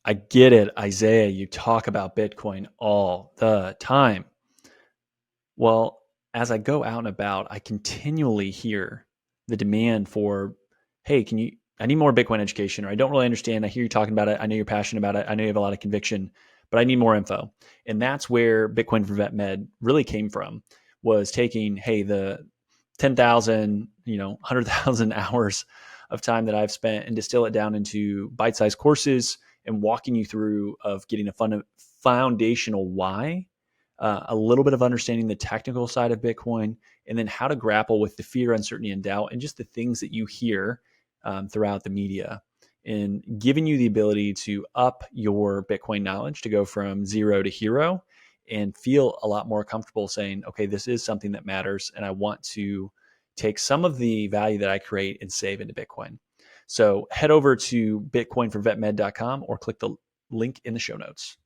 I get it, Isaiah. You talk about Bitcoin all the time. Well, as I go out and about, I continually hear the demand for, hey, I need more Bitcoin education, or I don't really understand. I hear you talking about it. I know you're passionate about it. I know you have a lot of conviction, but I need more info. And that's where Bitcoin for Vet Med really came from, was taking, hey, the 10,000, 100,000 hours of time that I've spent and distill it down into bite-sized courses and walking you through of getting a foundational why, a little bit of understanding the technical side of Bitcoin, and then how to grapple with the fear, uncertainty, and doubt, and just the things that you hear throughout the media, and giving you the ability to up your Bitcoin knowledge to go from zero to hero and feel a lot more comfortable saying, okay, this is something that matters, and I want to take some of the value that I create and save into Bitcoin. So head over to bitcoinforvetmed.com or click the link in the show notes.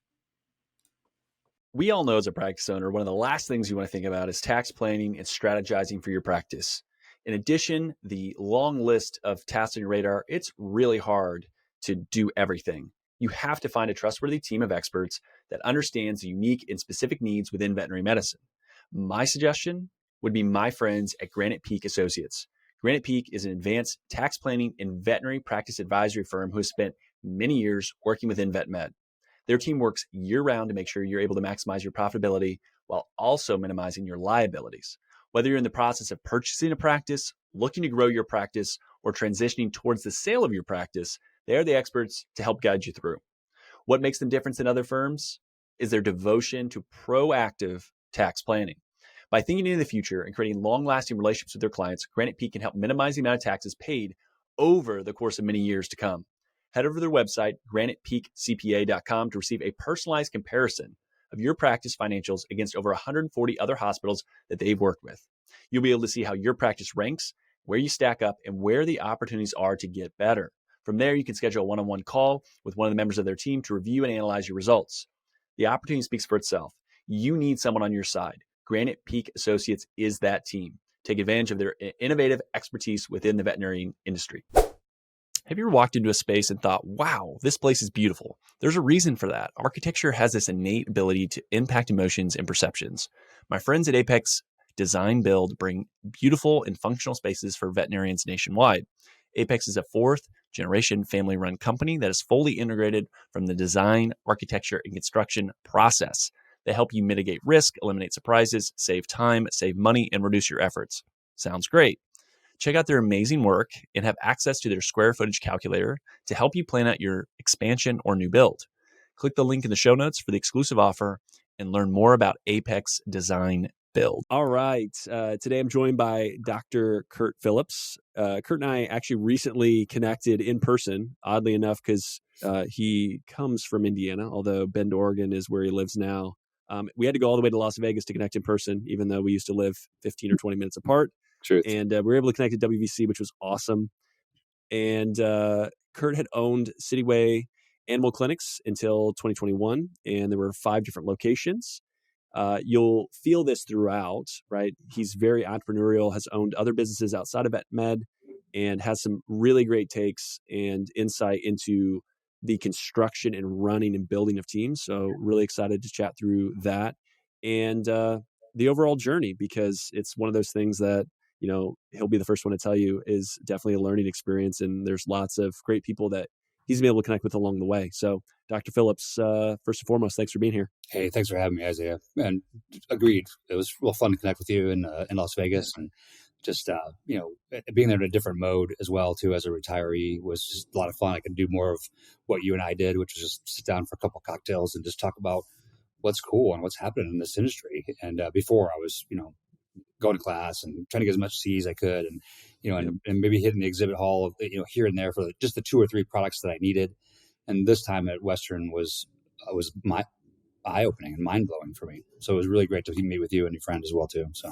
We all know as a practice owner, one of the last things you want to think about is tax planning and strategizing for your practice. In addition, the long list of tasks on your radar, it's really hard to do everything. You have to find a trustworthy team of experts that understands the unique and specific needs within veterinary medicine. My suggestion would be my friends at Granite Peak Associates. Granite Peak is an advanced tax planning and veterinary practice advisory firm who has spent many years working within vet med. Their team works year-round to make sure you're able to maximize your profitability while also minimizing your liabilities. Whether you're in the process of purchasing a practice, looking to grow your practice, or transitioning towards the sale of your practice, they are the experts to help guide you through. What makes them different than other firms is their devotion to proactive tax planning. By thinking into the future and creating long-lasting relationships with their clients, Granite Peak can help minimize the amount of taxes paid over the course of many years to come. Head over to their website, granitepeakcpa.com, to receive a personalized comparison of your practice financials against over 140 other hospitals that they've worked with. You'll be able to see how your practice ranks, where you stack up, and where the opportunities are to get better. From there, you can schedule a one-on-one call with one of the members of their team to review and analyze your results. The opportunity speaks for itself. You need someone on your side. Granite Peak Associates is that team. Take advantage of their innovative expertise within the veterinary industry. Have you ever walked into a space and thought, wow, this place is beautiful? There's a reason for that. Architecture has this innate ability to impact emotions and perceptions. My friends at Apex Design Build bring beautiful and functional spaces for veterinarians nationwide. Apex is a fourth-generation family-run company that is fully integrated from the design, architecture, and construction process. They help you mitigate risk, eliminate surprises, save time, save money, and reduce your efforts. Sounds great. Check out their amazing work and have access to their square footage calculator to help you plan out your expansion or new build. Click the link in the show notes for the exclusive offer and learn more about Apex Design Build. All right. Today I'm joined by Dr. Kurt Phillips. Kurt and I actually recently connected in person, oddly enough, because he comes from Indiana, although Bend, Oregon is where he lives now. We had to go all the way to Las Vegas to connect in person, even though we used to live 15 or 20 minutes apart. Truth. And we were able to connect at WVC, which was awesome. And Kurt had owned Cityway Animal Clinics until 2021, and there were 5 different locations. You'll feel this throughout, right? He's very entrepreneurial, has owned other businesses outside of vet med, and has some really great takes and insight into the construction and running and building of teams. So really excited to chat through that and the overall journey, because it's one of those things that, you know, he'll be the first one to tell you is definitely a learning experience. And there's lots of great people that he's been able to connect with along the way. So Dr. Phillips, first and foremost, thanks for being here. Hey, thanks for having me, Isaiah. And agreed. It was real fun to connect with you in Las Vegas, and just, being there in a different mode as well, too, as a retiree was just a lot of fun. I could do more of what you and I did, which was just sit down for a couple of cocktails and just talk about what's cool and what's happening in this industry. And before I was, going to class and trying to get as much C as I could, and and maybe hitting the exhibit hall, here and there for just the 2 or 3 products that I needed. And this time at Western was my eye-opening and mind-blowing for me. So it was really great to meet with you and your friend as well too. So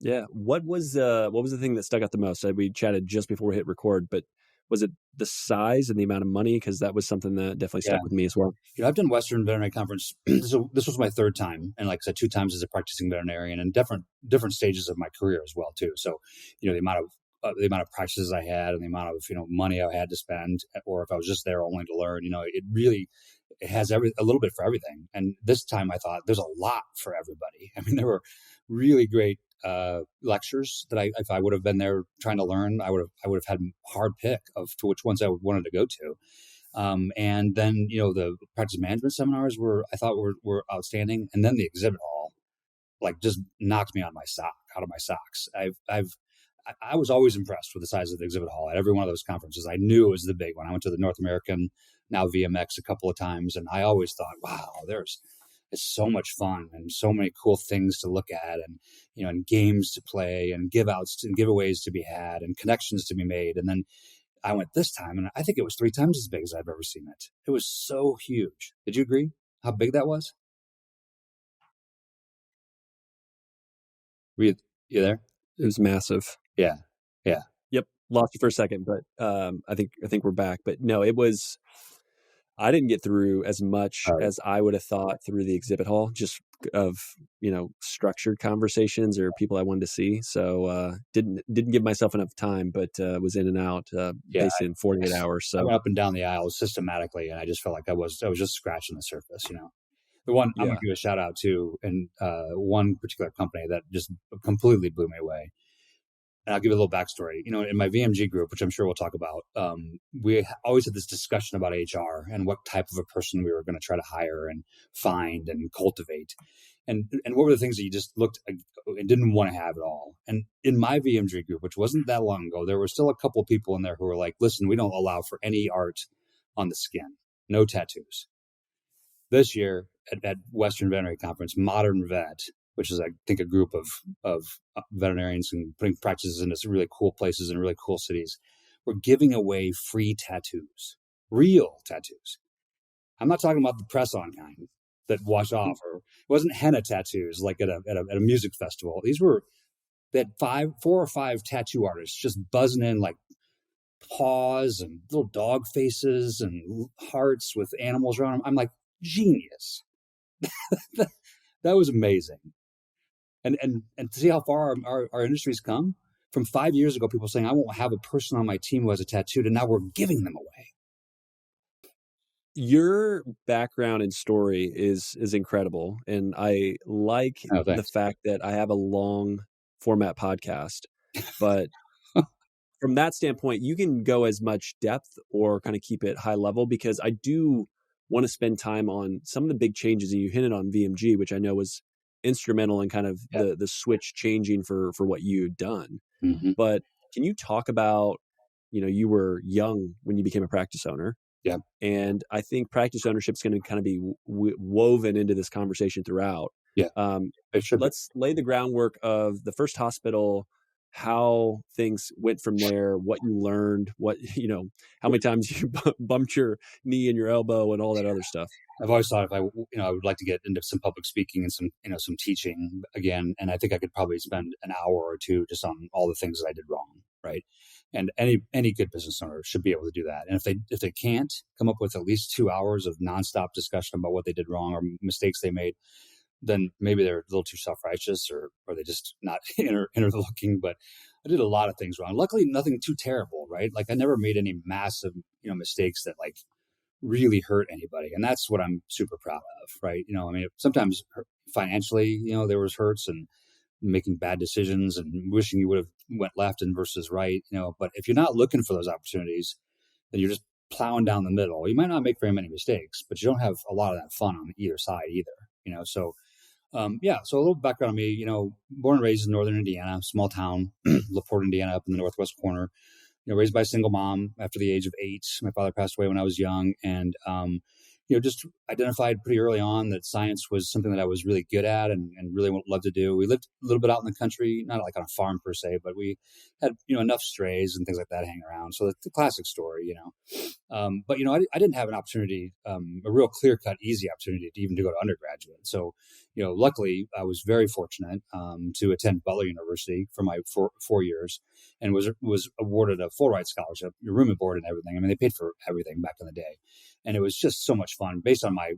yeah. What was the thing that stuck out the most? We chatted just before we hit record, but was it the size and the amount of money? Because that was something that definitely stuck with me as well. I've done Western Veterinary Conference. So this was my 3rd time, and like I said, 2 times as a practicing veterinarian, and different stages of my career as well too. So the amount of the amount of practices I had and the amount of, money I had to spend, or if I was just there only to learn, it really, it has a little bit for everything. And this time I thought there's a lot for everybody. I mean, there were really great lectures that if I would have been there trying to learn, I would have had a hard pick of to which ones I wanted to go to. And then, the practice management seminars I thought were outstanding. And then the exhibit hall, like, just knocked me out of my socks. I was always impressed with the size of the exhibit hall at every one of those conferences. I knew it was the big one. I went to the North American, now VMX, a couple of times, and I always thought, wow, it's so much fun and so many cool things to look at, and and games to play, and giveaways to be had, and connections to be made. And then I went this time, and I think it was 3 times as big as I've ever seen it. It was so huge. Did you agree how big that was? Were you there? It was massive. Yeah. Yeah. Yep. Lost you for a second, but I think we're back. But no, it was. I didn't get through as much as I would have thought through the exhibit hall, just of structured conversations or people I wanted to see. So didn't give myself enough time, but was in and out basically in 48 hours. So I went up and down the aisles systematically, and I just felt like I was just scratching the surface. The one I'm going to give a shout out to, and one particular company that just completely blew me away. And I'll give you a little backstory. In my VMG group, which I'm sure we'll talk about, we always had this discussion about HR and what type of a person we were going to try to hire and find and cultivate. And what were the things that you just looked and didn't want to have at all? And in my VMG group, which wasn't that long ago, there were still a couple of people in there who were like, listen, we don't allow for any art on the skin, no tattoos. This year at Western Veterinary Conference, Modern Vet, which is, I think, a group of veterinarians and putting practices into some really cool places and really cool cities, we're giving away free tattoos, real tattoos. I'm not talking about the press-on kind that wash off, or it wasn't henna tattoos like at a music festival. They had 4 or 5 tattoo artists just buzzing in, like paws and little dog faces and hearts with animals around them. I'm like, genius. That was amazing. And to see how far our industry's come from 5 years ago, people saying, I won't have a person on my team who has a tattoo, to now we're giving them away. Your background and story is incredible. And I like the fact that I have a long format podcast, but from that standpoint, you can go as much depth or kind of keep it high level, because I do want to spend time on some of the big changes. And you hinted on VMG, which I know was instrumental in kind of the switch changing for what you'd done. Mm-hmm. But can you talk about, you were young when you became a practice owner. Yeah. And I think practice ownership is going to kind of be woven into this conversation throughout. Yeah. Let's lay the groundwork of the first hospital, how things went from there, what you learned, how many times you bumped your knee and your elbow and all that other stuff. I've always thought if I would like to get into some public speaking and some teaching again. And I think I could probably spend an hour or 2 just on all the things that I did wrong. Right. And any good business owner should be able to do that. And if they can't come up with at least 2 hours of nonstop discussion about what they did wrong or mistakes they made, then maybe they're a little too self-righteous, or they just not inner looking. But I did a lot of things wrong. Luckily, nothing too terrible, right? Like, I never made any massive, mistakes that like really hurt anybody. And that's what I'm super proud of, right? Sometimes financially, there was hurts and making bad decisions and wishing you would have went left and versus right, but if you're not looking for those opportunities, then you're just plowing down the middle. You might not make very many mistakes, but you don't have a lot of that fun on either side either, so so a little background on me, born and raised in northern Indiana, small town, LaPorte, Indiana, up in the northwest corner, raised by a single mom after the age of 8. My father passed away when I was young, and just identified pretty early on that science was something that I was really good at and really loved to do. We lived a little bit out in the country, not like on a farm per se, but we had, enough strays and things like that hanging around. So it's the classic story, but, I didn't have an opportunity, a real clear-cut, easy opportunity to go to undergraduate. So, luckily I was very fortunate to attend Butler University for my 4 years, and was awarded a full ride scholarship, room and board and everything. I mean, they paid for everything back in the day. And it was just so much fun based on my,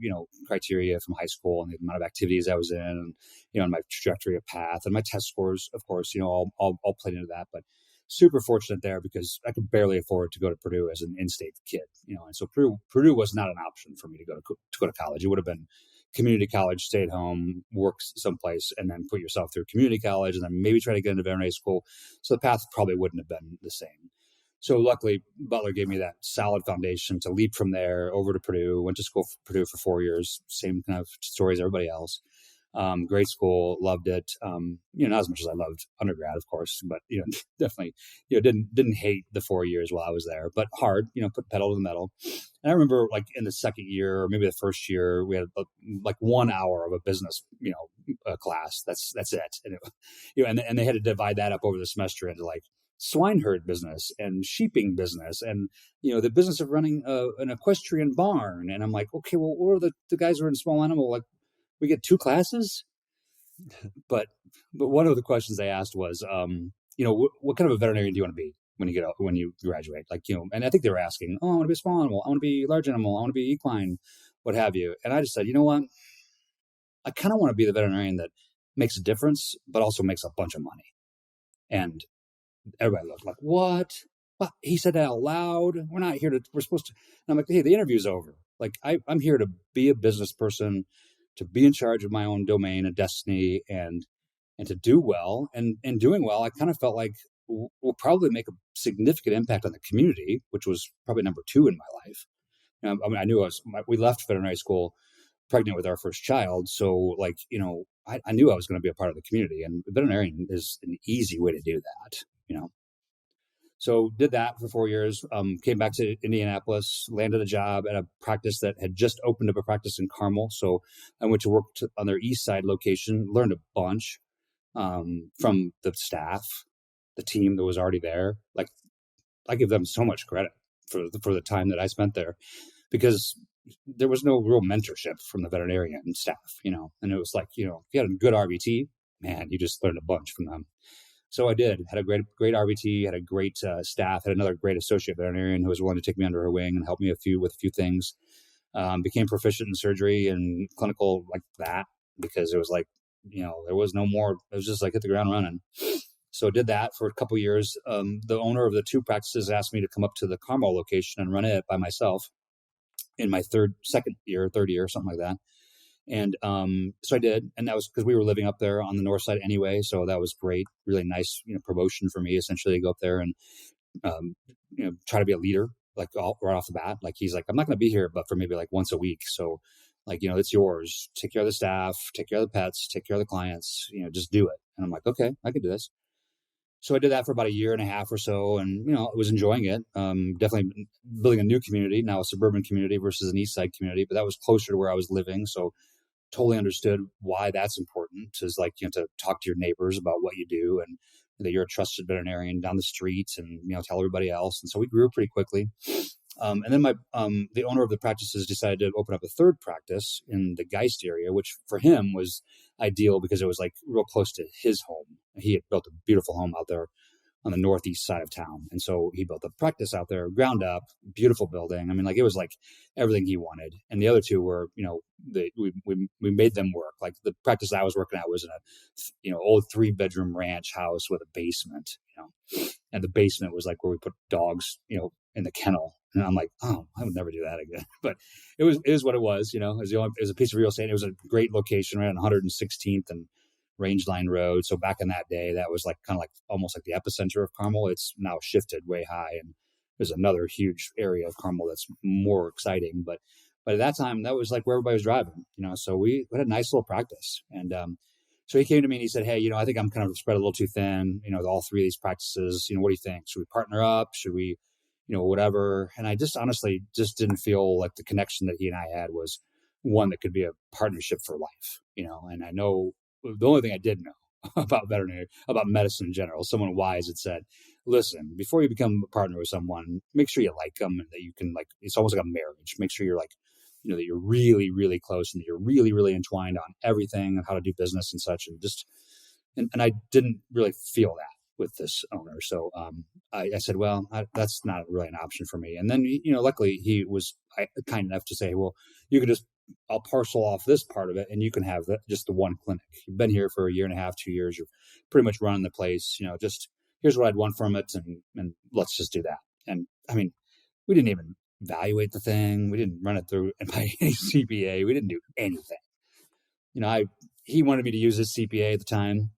criteria from high school and the amount of activities I was in, and, and my trajectory of path and my test scores, of course, all played into that. But super fortunate there because I could barely afford to go to Purdue as an in-state kid, and so Purdue was not an option for me to go to college. It would have been community college, stay at home, work someplace, and then put yourself through community college, and then maybe try to get into veterinary school. So the path probably wouldn't have been the same. So luckily, Butler gave me that solid foundation to leap from there over to Purdue. Went to school for Purdue for 4 years, same kind of story as everybody else. Great school, loved it. Not as much as I loved undergrad, of course, but definitely, didn't hate the 4 years while I was there, but hard, put pedal to the metal. And I remember like in the second year, or maybe the first year, we had like 1 hour of a business, class. That's it. And and they had to divide that up over the semester into like swineherd business and sheeping business and the business of running an equestrian barn. And I'm like, okay, well, what are the guys who are in small animal, like, we get 2 classes? But one of the questions they asked was, what kind of a veterinarian do you want to be when you graduate? Like, and I think they were asking, oh, I want to be a small animal, I want to be large animal, I want to be equine, what have you. And I just said, you know what? I kind of want to be the veterinarian that makes a difference, but also makes a bunch of money. And everybody looked like, what? He said that out loud. We're supposed to. And I'm like, hey, the interview's over. Like, I'm here to be a business person, to be in charge of my own domain and destiny, and to do well. And doing well, I kind of felt like we'll probably make a significant impact on the community, which was probably number 2 in my life. I knew we left veterinary school pregnant with our first child. So like, I knew I was going to be a part of the community, and veterinarian is an easy way to do that, So did that for 4 years, came back to Indianapolis, landed a job at a practice that had just opened up a practice in Carmel. So I went to work on their east side location, learned a bunch from the staff, the team that was already there. Like, I give them so much credit for the time that I spent there, because there was no real mentorship from the veterinarian staff, and it was like, if you had a good RVT, man, you just learned a bunch from them. So I did, had a great RVT, had a great staff, had another great associate veterinarian who was willing to take me under her wing and help me with a few things. Became proficient in surgery and clinical like that, because it was like, there was no more, it was just like hit the ground running. So did that for a couple of years. The owner of the 2 practices asked me to come up to the Carmel location and run it by myself in my third year, something like that. And so I did, and that was because we were living up there on the north side anyway. So that was great, really nice, promotion for me, essentially, to go up there and try to be a leader, like right off the bat. Like, he's like, I'm not going to be here, but for maybe like once a week. So like, it's yours. Take care of the staff, take care of the pets, take care of the clients. Just do it. And I'm like, okay, I can do this. So I did that for about a year and a half or so, and I was enjoying it. Definitely building a new community, now a suburban community versus an east side community, but that was closer to where I was living. So totally understood why that's important, is like, to talk to your neighbors about what you do, and that you're a trusted veterinarian down the street, and tell everybody else. And so we grew pretty quickly. And then the owner of the practices decided to open up a 3rd practice in the Geist area, which for him was ideal because it was like real close to his home. He had built a beautiful home out there on the northeast side of town. And so he built a practice out there, ground up, beautiful building. I mean, like, it was like everything he wanted. And the other 2 were, we made them work. Like, the practice I was working at was in a, old 3-bedroom ranch house with a basement, and the basement was like where we put dogs, in the kennel. And I'm like, oh, I would never do that again. But it was what it was, it was a piece of real estate. It was a great location right on 116th and Rangeline Road. So back in that day, that was like kind of like almost like the epicenter of Carmel. It's now shifted way high, and there's another huge area of Carmel that's more exciting. But at that time, that was like where everybody was driving, So we had a nice little practice. And so he came to me and he said, hey, I think I'm kind of spread a little too thin, with all 3 of these practices. What do you think? Should we partner up? Should we, whatever? And I just honestly just didn't feel like the connection that he and I had was one that could be a partnership for life, And I know the only thing I did know about veterinary, about medicine in general, someone wise had said, listen, before you become a partner with someone, make sure you like them, and that you can, like, it's almost like a marriage. Make sure you're like, that you're really, really close, and that you're really, really entwined on everything and how to do business and such. And just, and I didn't really feel that with this owner. So I said, well, that's not really an option for me. And then, luckily he was kind enough to say, well, you could just, I'll parcel off this part of it, and you can have just the one clinic. You've been here for a year and a half, 2 years. You're pretty much running the place, just here's what I'd want from it, and let's just do that. And I mean, we didn't even evaluate the thing. We didn't run it through by any CPA. We didn't do anything. He wanted me to use his CPA at the time.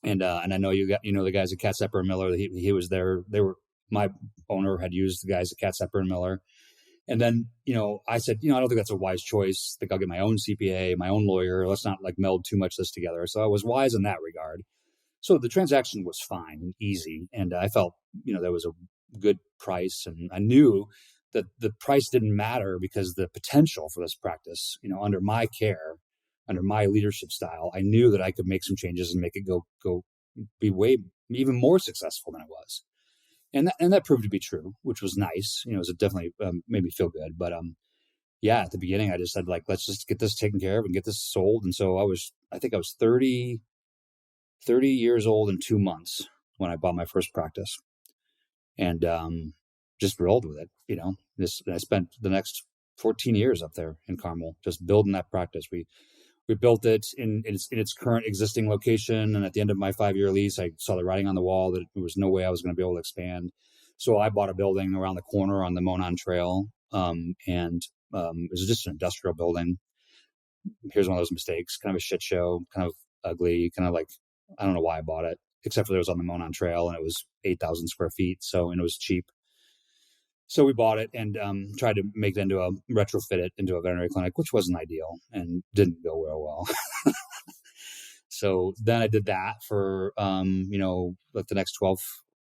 And I know the guys at Cat Sepper and Miller. He was there. My owner had used the guys at Cat Sepper and Miller. And then, I said, I don't think that's a wise choice. I think I'll get my own CPA, my own lawyer. Let's not like meld too much this together. So I was wise in that regard. So the transaction was fine and easy. And I felt, there was a good price. And I knew that the price didn't matter because the potential for this practice, under my care, under my leadership style, I knew that I could make some changes and make it go be way even more successful than it was. And that proved to be true, which was nice. It was definitely made me feel good. But at the beginning, I just said, like, let's just get this taken care of and get this sold. And so I think I was 30 years old in 2 months when I bought my first practice, and just rolled with it. I spent the next 14 years up there in Carmel, just building that practice. We built it in its current existing location. And at the end of my 5-year lease, I saw the writing on the wall that there was no way I was going to be able to expand. So I bought a building around the corner on the Monon Trail. And it was just an industrial building. Here's one of those mistakes, kind of a shit show, kind of ugly, kind of like, I don't know why I bought it, except for it was on the Monon Trail and it was 8,000 square feet. And it was cheap. So we bought it and tried to make it retrofit it into a veterinary clinic, which wasn't ideal and didn't go real well. So then I did that for, like the next 12,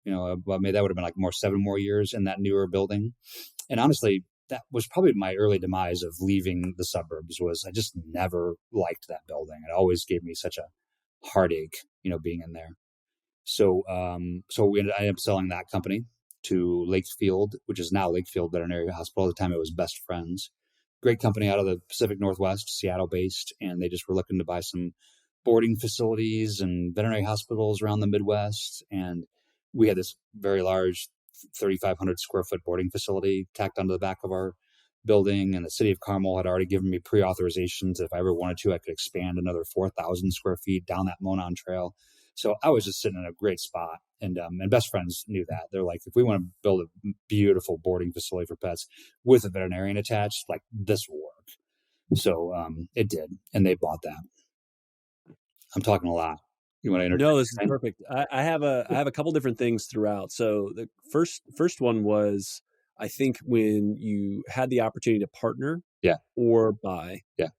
maybe that would have been like 7 more years in that newer building. And honestly, that was probably my early demise of leaving the suburbs. Was I just never liked that building. It always gave me such a heartache, being in there. So I ended up selling that company to Lakefield, which is now Lakefield Veterinary Hospital. At the time, it was Best Friends. Great company out of the Pacific Northwest, Seattle-based, and they just were looking to buy some boarding facilities and veterinary hospitals around the Midwest. And we had this very large 3,500 square foot boarding facility tacked onto the back of our building. And the city of Carmel had already given me pre-authorizations. If I ever wanted to, I could expand another 4,000 square feet down that Monon Trail. So I was just sitting in a great spot. And Best Friends knew that. They're like, if we want to build a beautiful boarding facility for pets with a veterinarian attached, like, this will work. So it did. And they bought that. I'm talking a lot. You want to interject? No, this is perfect. I have a couple different things throughout. So the first one was, I think, when you had the opportunity to partner or buy. Yeah.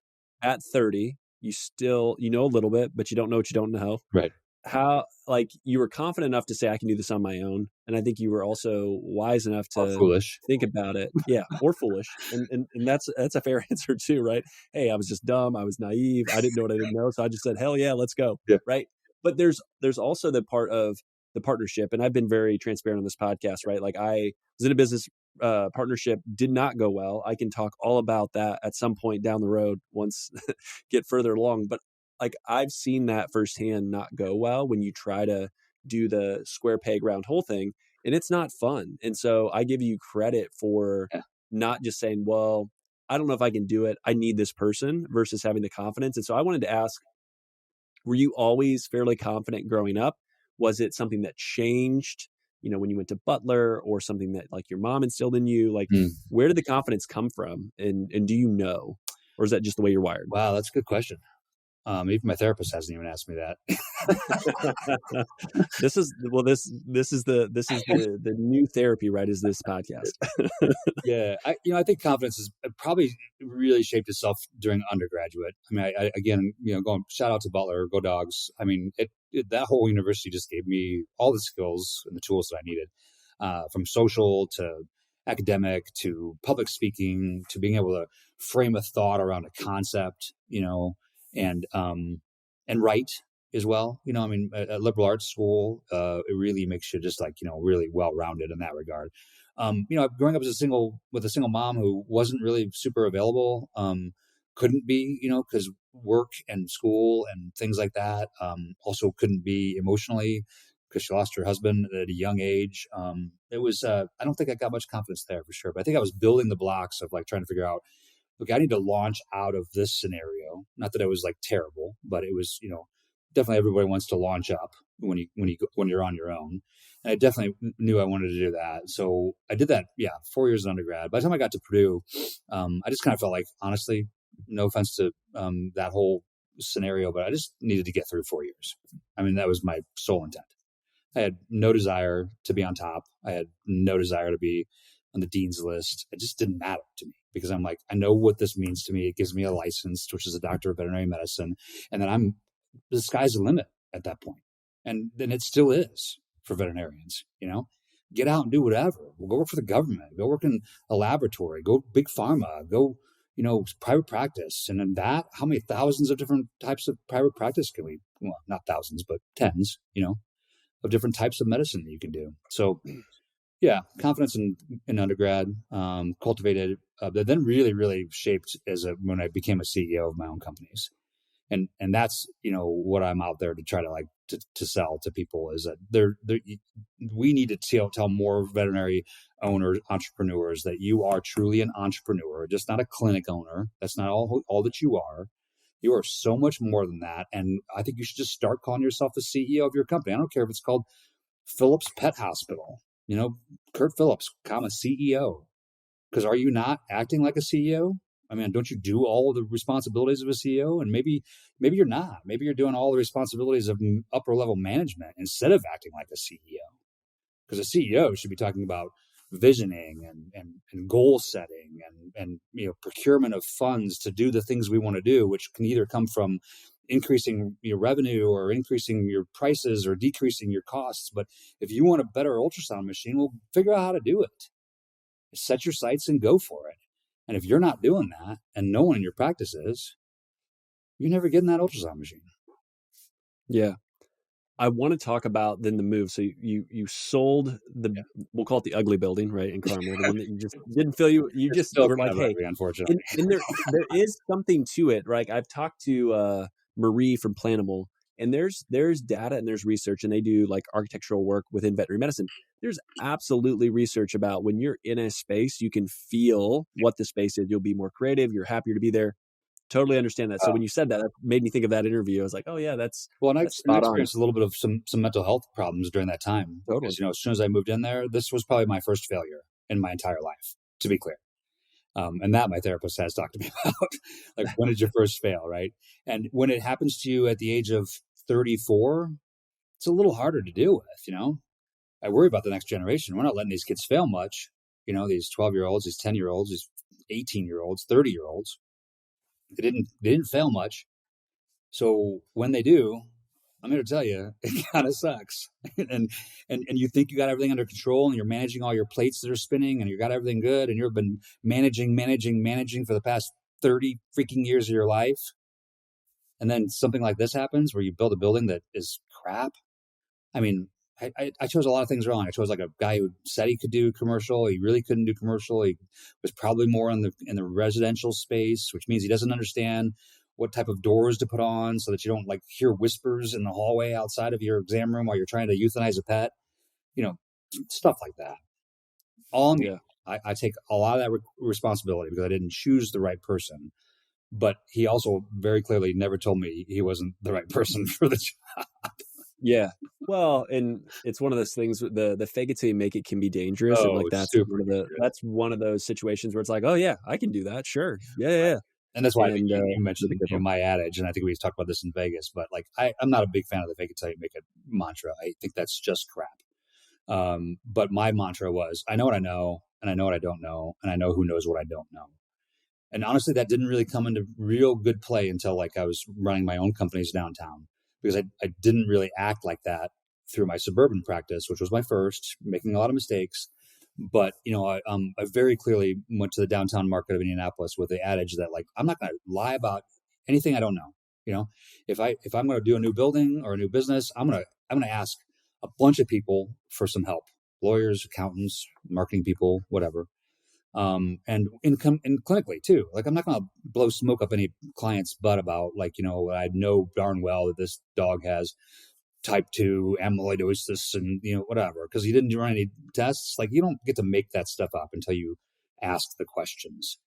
At 30, you still, a little bit, but you don't know what you don't know. Right. How, like, you were confident enough to say, I can do this on my own. And I think you were also wise enough to think about it. Yeah. Or foolish. And that's a fair answer too, right? Hey, I was just dumb. I was naive. I didn't know what I didn't know. So I just said, hell yeah, let's go. Yeah. Right. But there's also the part of the partnership. And I've been very transparent on this podcast, right? Like, I was in a business partnership, did not go well. I can talk all about that at some point down the road once get further along. But like, I've seen that firsthand not go well when you try to do the square peg round hole thing, and it's not fun. And so I give you credit for not just saying, well, I don't know if I can do it, I need this person, versus having the confidence. And so I wanted to ask, were you always fairly confident growing up? Was it something that changed, when you went to Butler, or something that like your mom instilled in you? Like, where did the confidence come from? And do you know, or is that just the way you're wired? Wow, that's a good question. Even my therapist hasn't even asked me that. This is the new therapy, right? Is this podcast? Yeah, I think confidence has probably really shaped itself during undergraduate. I mean, I again, going shout out to Butler, go Dogs. I mean, that whole university just gave me all the skills and the tools that I needed, from social to academic to public speaking to being able to frame a thought around a concept, and write as well. I mean, at liberal arts school, it really makes you just like, really well-rounded in that regard. Growing up with a single mom who wasn't really super available, couldn't be, because work and school and things like that, also couldn't be emotionally because she lost her husband at a young age. It was, I don't think I got much confidence there for sure, but I think I was building the blocks of like trying to figure out, okay, I need to launch out of this scenario. Not that it was like terrible, but it was, definitely everybody wants to launch up when you're on your own. And I definitely knew I wanted to do that. So I did that, 4 years in undergrad. By the time I got to Purdue, I just kind of felt like, honestly, no offense to that whole scenario, but I just needed to get through 4 years. I mean, that was my sole intent. I had no desire to be on top. I had no desire to be on the dean's list. It just didn't matter to me because I'm like, I know what this means to me. It gives me a license, which is a doctor of veterinary medicine. And then the sky's the limit at that point. And then it still is for veterinarians, get out and do whatever. Go work for the government, go work in a laboratory, go big pharma, go, private practice. And then how many thousands of different types of private practice can we, well, not thousands, but tens, of different types of medicine that you can do. So yeah, confidence in undergrad, cultivated, that then really, really shaped when I became a CEO of my own companies. And that's, what I'm out there to try to to sell to people is that we need to tell more veterinary owners, entrepreneurs that you are truly an entrepreneur, just not a clinic owner. That's not all that you are. You are so much more than that. And I think you should just start calling yourself the CEO of your company. I don't care if it's called Phillips Pet Hospital, Kurt Phillips, comma CEO. Because are you not acting like a CEO? I mean, don't you do all of the responsibilities of a CEO? And maybe you're not. Maybe you're doing all the responsibilities of upper level management instead of acting like a CEO. Because a CEO should be talking about visioning and goal setting and procurement of funds to do the things we want to do, which can either come from increasing your revenue or increasing your prices or decreasing your costs. But if you want a better ultrasound machine, we'll figure out how to do it. Set your sights and go for it. And if you're not doing that, and no one in your practice is, you're never getting that ultrasound machine. Yeah. I want to talk about then the move. So you sold we'll call it the ugly building, right, in Carmel, the one that you just didn't feel you just were like, hey, unfortunately. And there is something to it, right? I've talked to Marie from Planimal, and there's data and there's research, and they do like architectural work within veterinary medicine. There's absolutely research about when you're in a space, you can feel what the space is. You'll be more creative. You're happier to be there. Totally understand that. So when you said that, that made me think of that interview. I was like, oh yeah, that's well. And I spot experienced a little bit of some mental health problems during that time. Totally. Because, as soon as I moved in there, this was probably my first failure in my entire life, to be clear. And that my therapist has talked to me about. Like, when did your first fail, right? And when it happens to you at the age of 34, it's a little harder to deal with, I worry about the next generation. We're not letting these kids fail much. These 12-year-olds, these 10-year-olds, these 18-year-olds, 30-year-olds. They didn't fail much. So when they do, I'm here to tell you, it kind of sucks. and you think you got everything under control and you're managing all your plates that are spinning and you got everything good and you've been managing for the past 30 freaking years of your life. And then something like this happens where you build a building that is crap. I mean, I chose a lot of things wrong. I chose like a guy who said he could do commercial. He really couldn't do commercial. He was probably more in the residential space, which means he doesn't understand what type of doors to put on so that you don't like hear whispers in the hallway outside of your exam room while you're trying to euthanize a pet, stuff like that. All me. Yeah. I take a lot of that responsibility because I didn't choose the right person. But he also very clearly never told me he wasn't the right person for the job. Yeah. Well, and it's one of those things, the fake it till you make it can be dangerous. And like that's one of those situations where it's like, oh yeah, I can do that. Sure. Yeah. And that's why you mentioned my adage, and I think we've talked about this in Vegas, but like I'm not a big fan of the fake it till you make it mantra. I think that's just crap. But my mantra was, I know what I know, and I know what I don't know, and I know who knows what I don't know. And honestly, that didn't really come into real good play until like I was running my own companies downtown, because I didn't really act like that through my suburban practice, which was my first, making a lot of mistakes. But, I very clearly went to the downtown market of Indianapolis with the adage that like, I'm not going to lie about anything I don't know. If I'm going to do a new building or a new business, I'm going to ask a bunch of people for some help, lawyers, accountants, marketing people, whatever. And clinically too, like I'm not going to blow smoke up any client's butt about like, I know darn well that this dog has type 2 amyloidosis and, whatever, because you didn't run any tests. Like you don't get to make that stuff up until you ask the questions.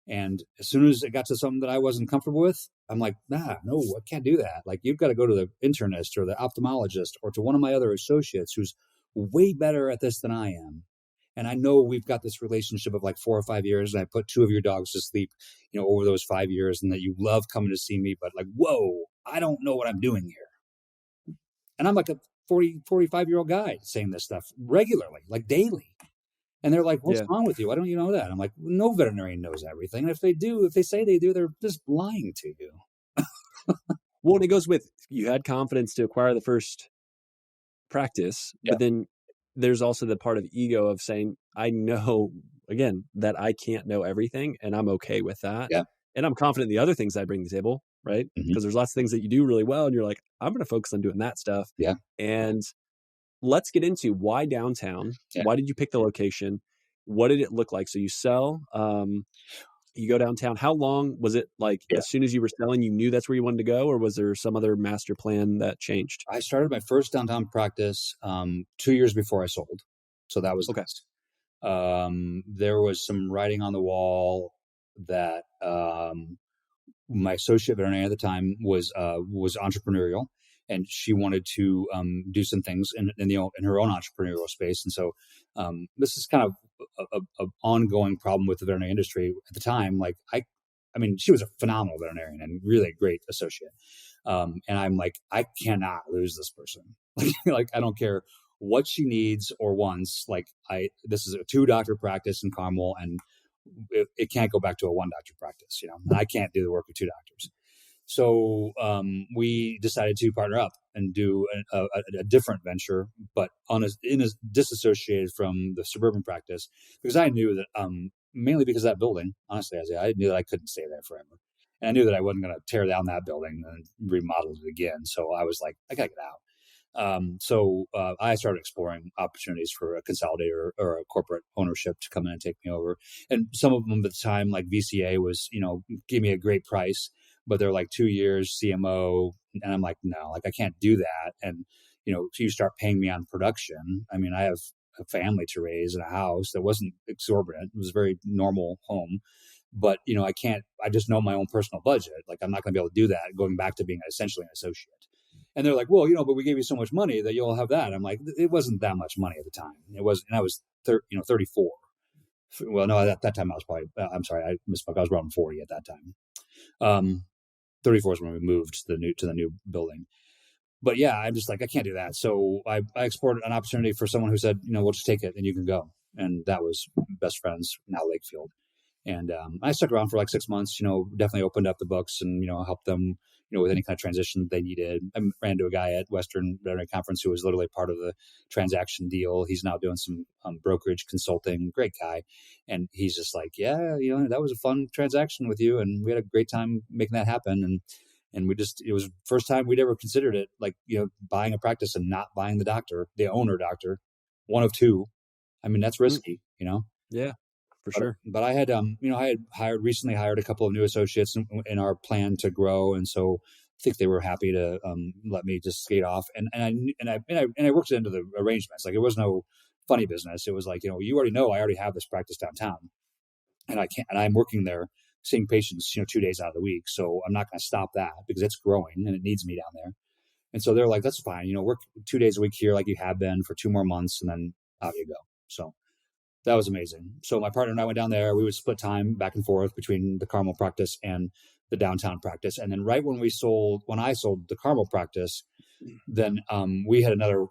And as soon as it got to something that I wasn't comfortable with, I'm like, nah, no, I can't do that. Like, you've got to go to the internist or the ophthalmologist or to one of my other associates who's way better at this than I am. And I know we've got this relationship of like 4 or 5 years, and I put 2 of your dogs to sleep, over those 5 years, and that you love coming to see me, but like, whoa, I don't know what I'm doing here. And I'm like a 45-year-old guy saying this stuff regularly, like daily. And they're like, what's wrong with you? Why don't you know that? I'm like, no veterinarian knows everything. And if they say they do, they're just lying to you. Well, and it goes with, you had confidence to acquire the first practice, but then there's also the part of ego of saying, I know, again, that I can't know everything, and I'm okay with that. Yeah. And I'm confident in the other things I bring to the table, right? Mm-hmm. Because there's lots of things that you do really well, and you're like, I'm going to focus on doing that stuff. Yeah. And let's get into why downtown. Yeah. Why did you pick the location? What did it look like? So you sell, you go downtown. How long was it like? As soon as you were selling, you knew that's where you wanted to go, or was there some other master plan that changed? I started my first downtown practice 2 years before I sold. So that was okay. Nice. There was some writing on the wall that my associate veterinarian at the time was entrepreneurial, and she wanted to do some things in her own entrepreneurial space. And so this is kind of a ongoing problem with the veterinary industry at the time. Like, I mean, she was a phenomenal veterinarian and really a great associate. And I'm like, I cannot lose this person. Like, I don't care what she needs or wants. Like, this is a 2-doctor practice in Carmel, and it can't go back to a 1-doctor practice. And I can't do the work of 2 doctors. So we decided to partner up and do a different venture, but disassociated from the suburban practice, because I knew that mainly because of that building, honestly, I knew that I couldn't stay there forever. And I knew that I wasn't going to tear down that building and remodel it again. So I was like, I got to get out. So I started exploring opportunities for a consolidator or a corporate ownership to come in and take me over. And some of them at the time, like VCA, was, give me a great price, but they're like 2 years CMO. And I'm like, no, like, I can't do that. And, if you start paying me on production, I mean, I have a family to raise and a house that wasn't exorbitant. It was a very normal home. But, I just know my own personal budget. Like, I'm not going to be able to do that going back to being essentially an associate. And they're like, well, but we gave you so much money that you'll have that. I'm like, it wasn't that much money at the time. It was, and I was 34. Well, no, at that time I was probably, I'm sorry, I misspoke. I was around 40 at that time. 34 is when we moved to the new building. But yeah, I'm just like, I can't do that. So I explored an opportunity for someone who said, we'll just take it and you can go. And that was Best Friends, now Lakefield. And I stuck around for like 6 months, definitely opened up the books and, helped them, with any kind of transition they needed. I ran into a guy at Western Veterinary Conference who was literally part of the transaction deal. He's now doing some brokerage consulting, great guy. And he's just like, yeah, that was a fun transaction with you. And we had a great time making that happen. And it was the first time we'd ever considered it, like, buying a practice and not buying the owner doctor, one of 2. I mean, that's risky, Yeah. For sure. But I had, I had recently hired a couple of new associates in our plan to grow. And so I think they were happy to let me just skate off. And I worked it into the arrangements. Like, it was no funny business. It was like, you already know I already have this practice downtown, and I'm working there seeing patients, 2 days out of the week. So I'm not going to stop that because it's growing and it needs me down there. And so they're like, that's fine. Work 2 days a week here like you have been for 2 more months, and then out you go. So that was amazing. So my partner and I went down there. We would split time back and forth between the Carmel practice and the downtown practice. And then right when I sold the Carmel practice, then we had another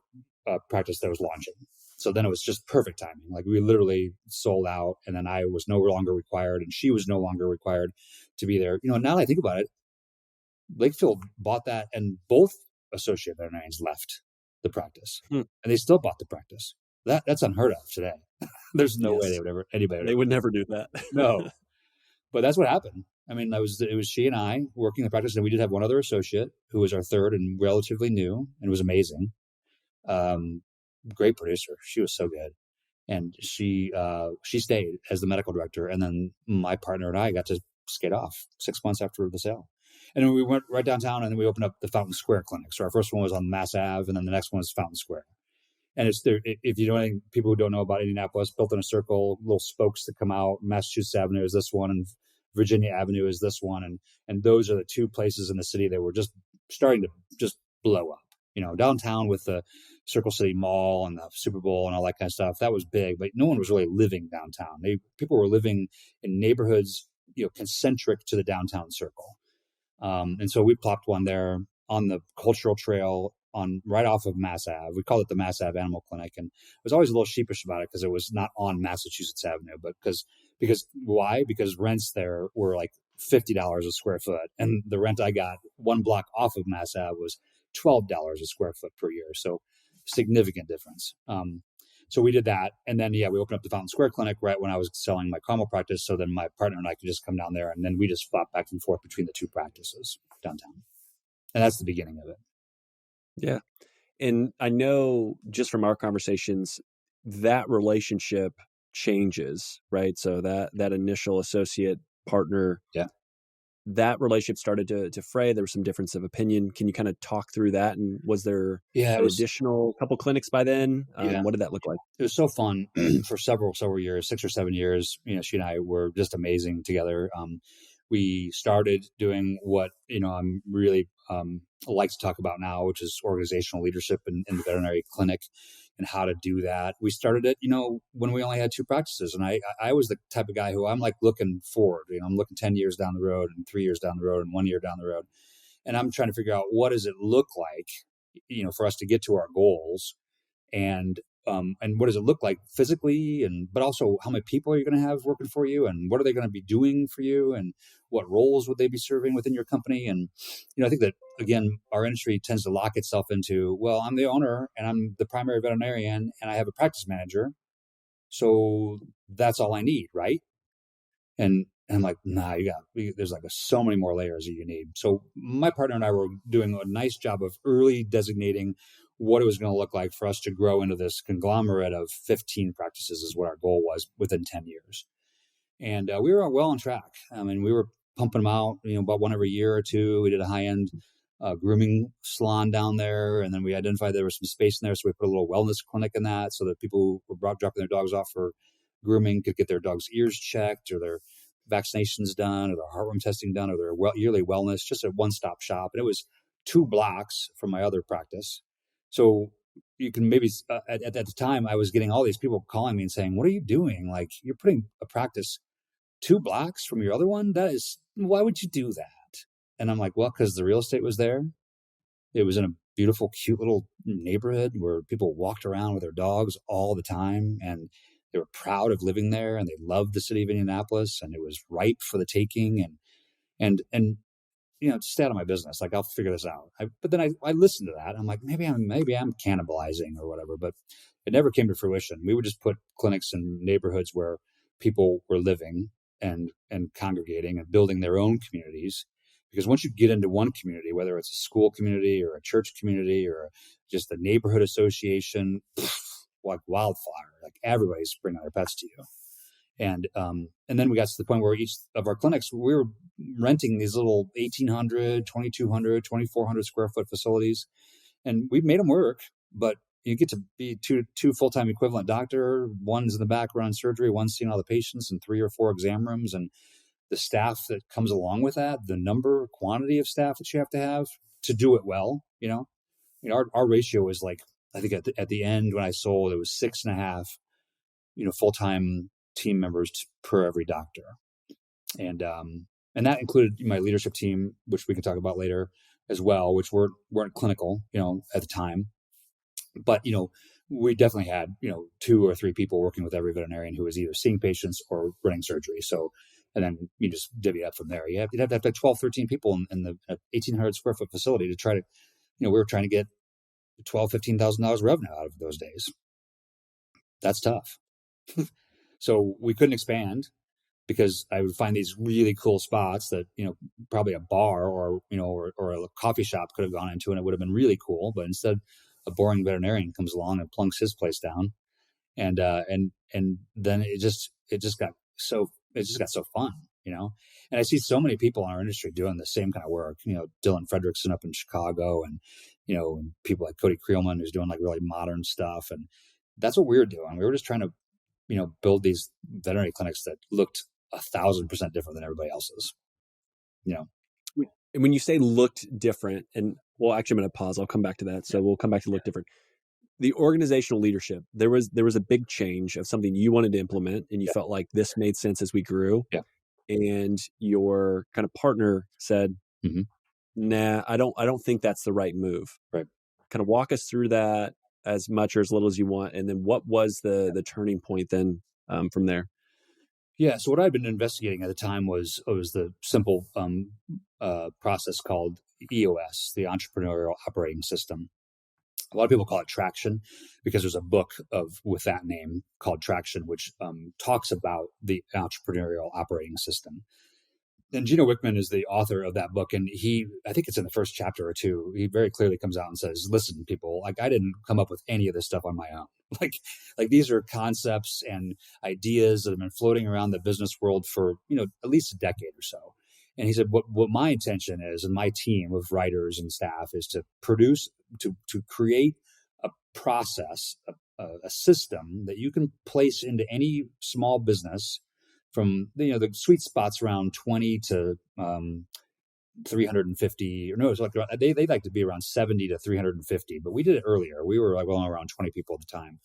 practice that was launching. So then it was just perfect timing. Like, we literally sold out, and then I was no longer required, and she was no longer required to be there. Now that I think about it, Lakefield bought that, and both associate veterinarians left the practice, and they still bought the practice. That's unheard of today. There's no way they would never do that. No, but that's what happened. I mean, it was she and I working the practice, and we did have one other associate who was our third and relatively new, and was amazing. Great producer. She was so good. And she stayed as the medical director. And then my partner and I got to skate off 6 months after the sale. And then we went right downtown, and then we opened up the Fountain Square clinic. So our first one was on Mass Ave, and then the next one was Fountain Square. And it's there. If you know any people who don't know about Indianapolis, built in a circle, little spokes that come out. Massachusetts Avenue is this one, and Virginia Avenue is this one. And those are the two places in the city that were just starting to just blow up. Downtown with the Circle City Mall and the Super Bowl and all that kind of stuff, that was big, but no one was really living downtown. People were living in neighborhoods, concentric to the downtown circle. And so we plopped one there on the Cultural Trail right off of Mass Ave. We called it the Mass Ave Animal Clinic. And I was always a little sheepish about it because it was not on Massachusetts Avenue, but because why? Because rents there were like $50 a square foot. And the rent I got one block off of Mass Ave was $12 a square foot per year. So significant difference. So we did that. And then, we opened up the Fountain Square Clinic right when I was selling my Carmel practice. So then my partner and I could just come down there, and then we just flop back and forth between the two practices downtown. And that's the beginning of it. Yeah. And I know just from our conversations, that relationship changes, right? So that initial associate partner, that relationship started to fray. There was some difference of opinion. Can you kind of talk through that? And was there an additional couple clinics by then? What did that look like? It was so fun for several years, 6 or 7 years. She and I were just amazing together. We started doing what, I'm really like to talk about now, which is organizational leadership in the veterinary clinic and how to do that. We started it, when we only had two practices. And I was the type of guy who I'm like looking forward. I'm looking 10 years down the road and 3 years down the road and 1 year down the road. And I'm trying to figure out, what does it look like, for us to get to our goals, and what does it look like physically, but also how many people are you going to have working for you, and what are they going to be doing for you, and what roles would they be serving within your company? And I think that, again, our industry tends to lock itself into, well, I'm the owner and I'm the primary veterinarian and I have a practice manager, so that's all I need, right? And I'm like, nah, there's like so many more layers that you need. So my partner and I were doing a nice job of early designating what it was going to look like for us to grow into this conglomerate of 15 practices is what our goal was within 10 years. And we were well on track. I mean, we were pumping them out, about one every year or two. We did a high-end grooming salon down there. And then we identified there was some space in there. So we put a little wellness clinic in that so that people who were dropping their dogs off for grooming could get their dog's ears checked, or their vaccinations done, or their heartworm testing done, or their yearly wellness, just a one-stop shop. And it was 2 blocks from my other practice. So you can maybe, at the time, I was getting all these people calling me and saying, what are you doing? Like, you're putting a practice 2 blocks from your other one? Why would you do that? And I'm like, well, because the real estate was there. It was in a beautiful, cute little neighborhood where people walked around with their dogs all the time, and they were proud of living there, and they loved the city of Indianapolis, and it was ripe for the taking. And to stay out of my business, like, I'll figure this out. But then I listened to that. I'm like, maybe I'm cannibalizing or whatever, but it never came to fruition. We would just put clinics in neighborhoods where people were living and congregating and building their own communities. Because once you get into one community, whether it's a school community or a church community or just a neighborhood association, like wildfire, like everybody's bringing their pets to you. And then we got to the point where each of our clinics, we were renting these little 1,800, 2,200, 2,400 square foot facilities, and we made them work. But you get to be two full-time equivalent doctor. One's in the back running surgery, one's seeing all the patients in 3 or 4 exam rooms, and the staff that comes along with that, the quantity of staff that you have to do it well. Our ratio is like, I think at the end when I sold, it was 6.5, full-time team members per every doctor. And that included my leadership team, which we can talk about later as well, which weren't clinical, at the time. But, we definitely had, 2 or 3 people working with every veterinarian who was either seeing patients or running surgery. So, and then you just divvy up from there. You'd have to have like 12, 13 people in the 1,800 square foot facility to try to, we were trying to get $12,000, $15,000 revenue out of those days. That's tough. So we couldn't expand because I would find these really cool spots that, probably a bar or a coffee shop could have gone into, and it would have been really cool. But instead, a boring veterinarian comes along and plunks his place down. And then it just got so fun, and I see so many people in our industry doing the same kind of work, Dylan Fredrickson up in Chicago, and, and people like Cody Creelman, who's doing like really modern stuff. And that's what we were doing. We were just trying to, build these veterinary clinics that looked 1,000% different than everybody else's. And when you say looked different, and well, actually, I'm going to pause. I'll come back to that. So we'll come back to look different. The organizational leadership, there was a big change of something you wanted to implement, and you felt like this made sense as we grew. Yeah. And your kind of partner said, nah, I don't think that's the right move. Right. Kind of walk us through that as much or as little as you want. And then what was the turning point then from there? Yeah. So what I'd been investigating at the time was the simple process called EOS, the Entrepreneurial Operating System. A lot of people call it Traction because there's a book with that name called Traction, which talks about the entrepreneurial operating system. And Gino Wickman is the author of that book. And I think it's in the first chapter or two, he very clearly comes out and says, listen, people, like I didn't come up with any of this stuff on my own. Like these are concepts and ideas that have been floating around the business world for, at least a decade or so. And he said, what my intention is, and my team of writers and staff is to create a process, a system that you can place into any small business from, the sweet spots around 20 to 350, or no, it's like they like to be around 70 to 350, but we did it earlier. We were like around 20 people at the time.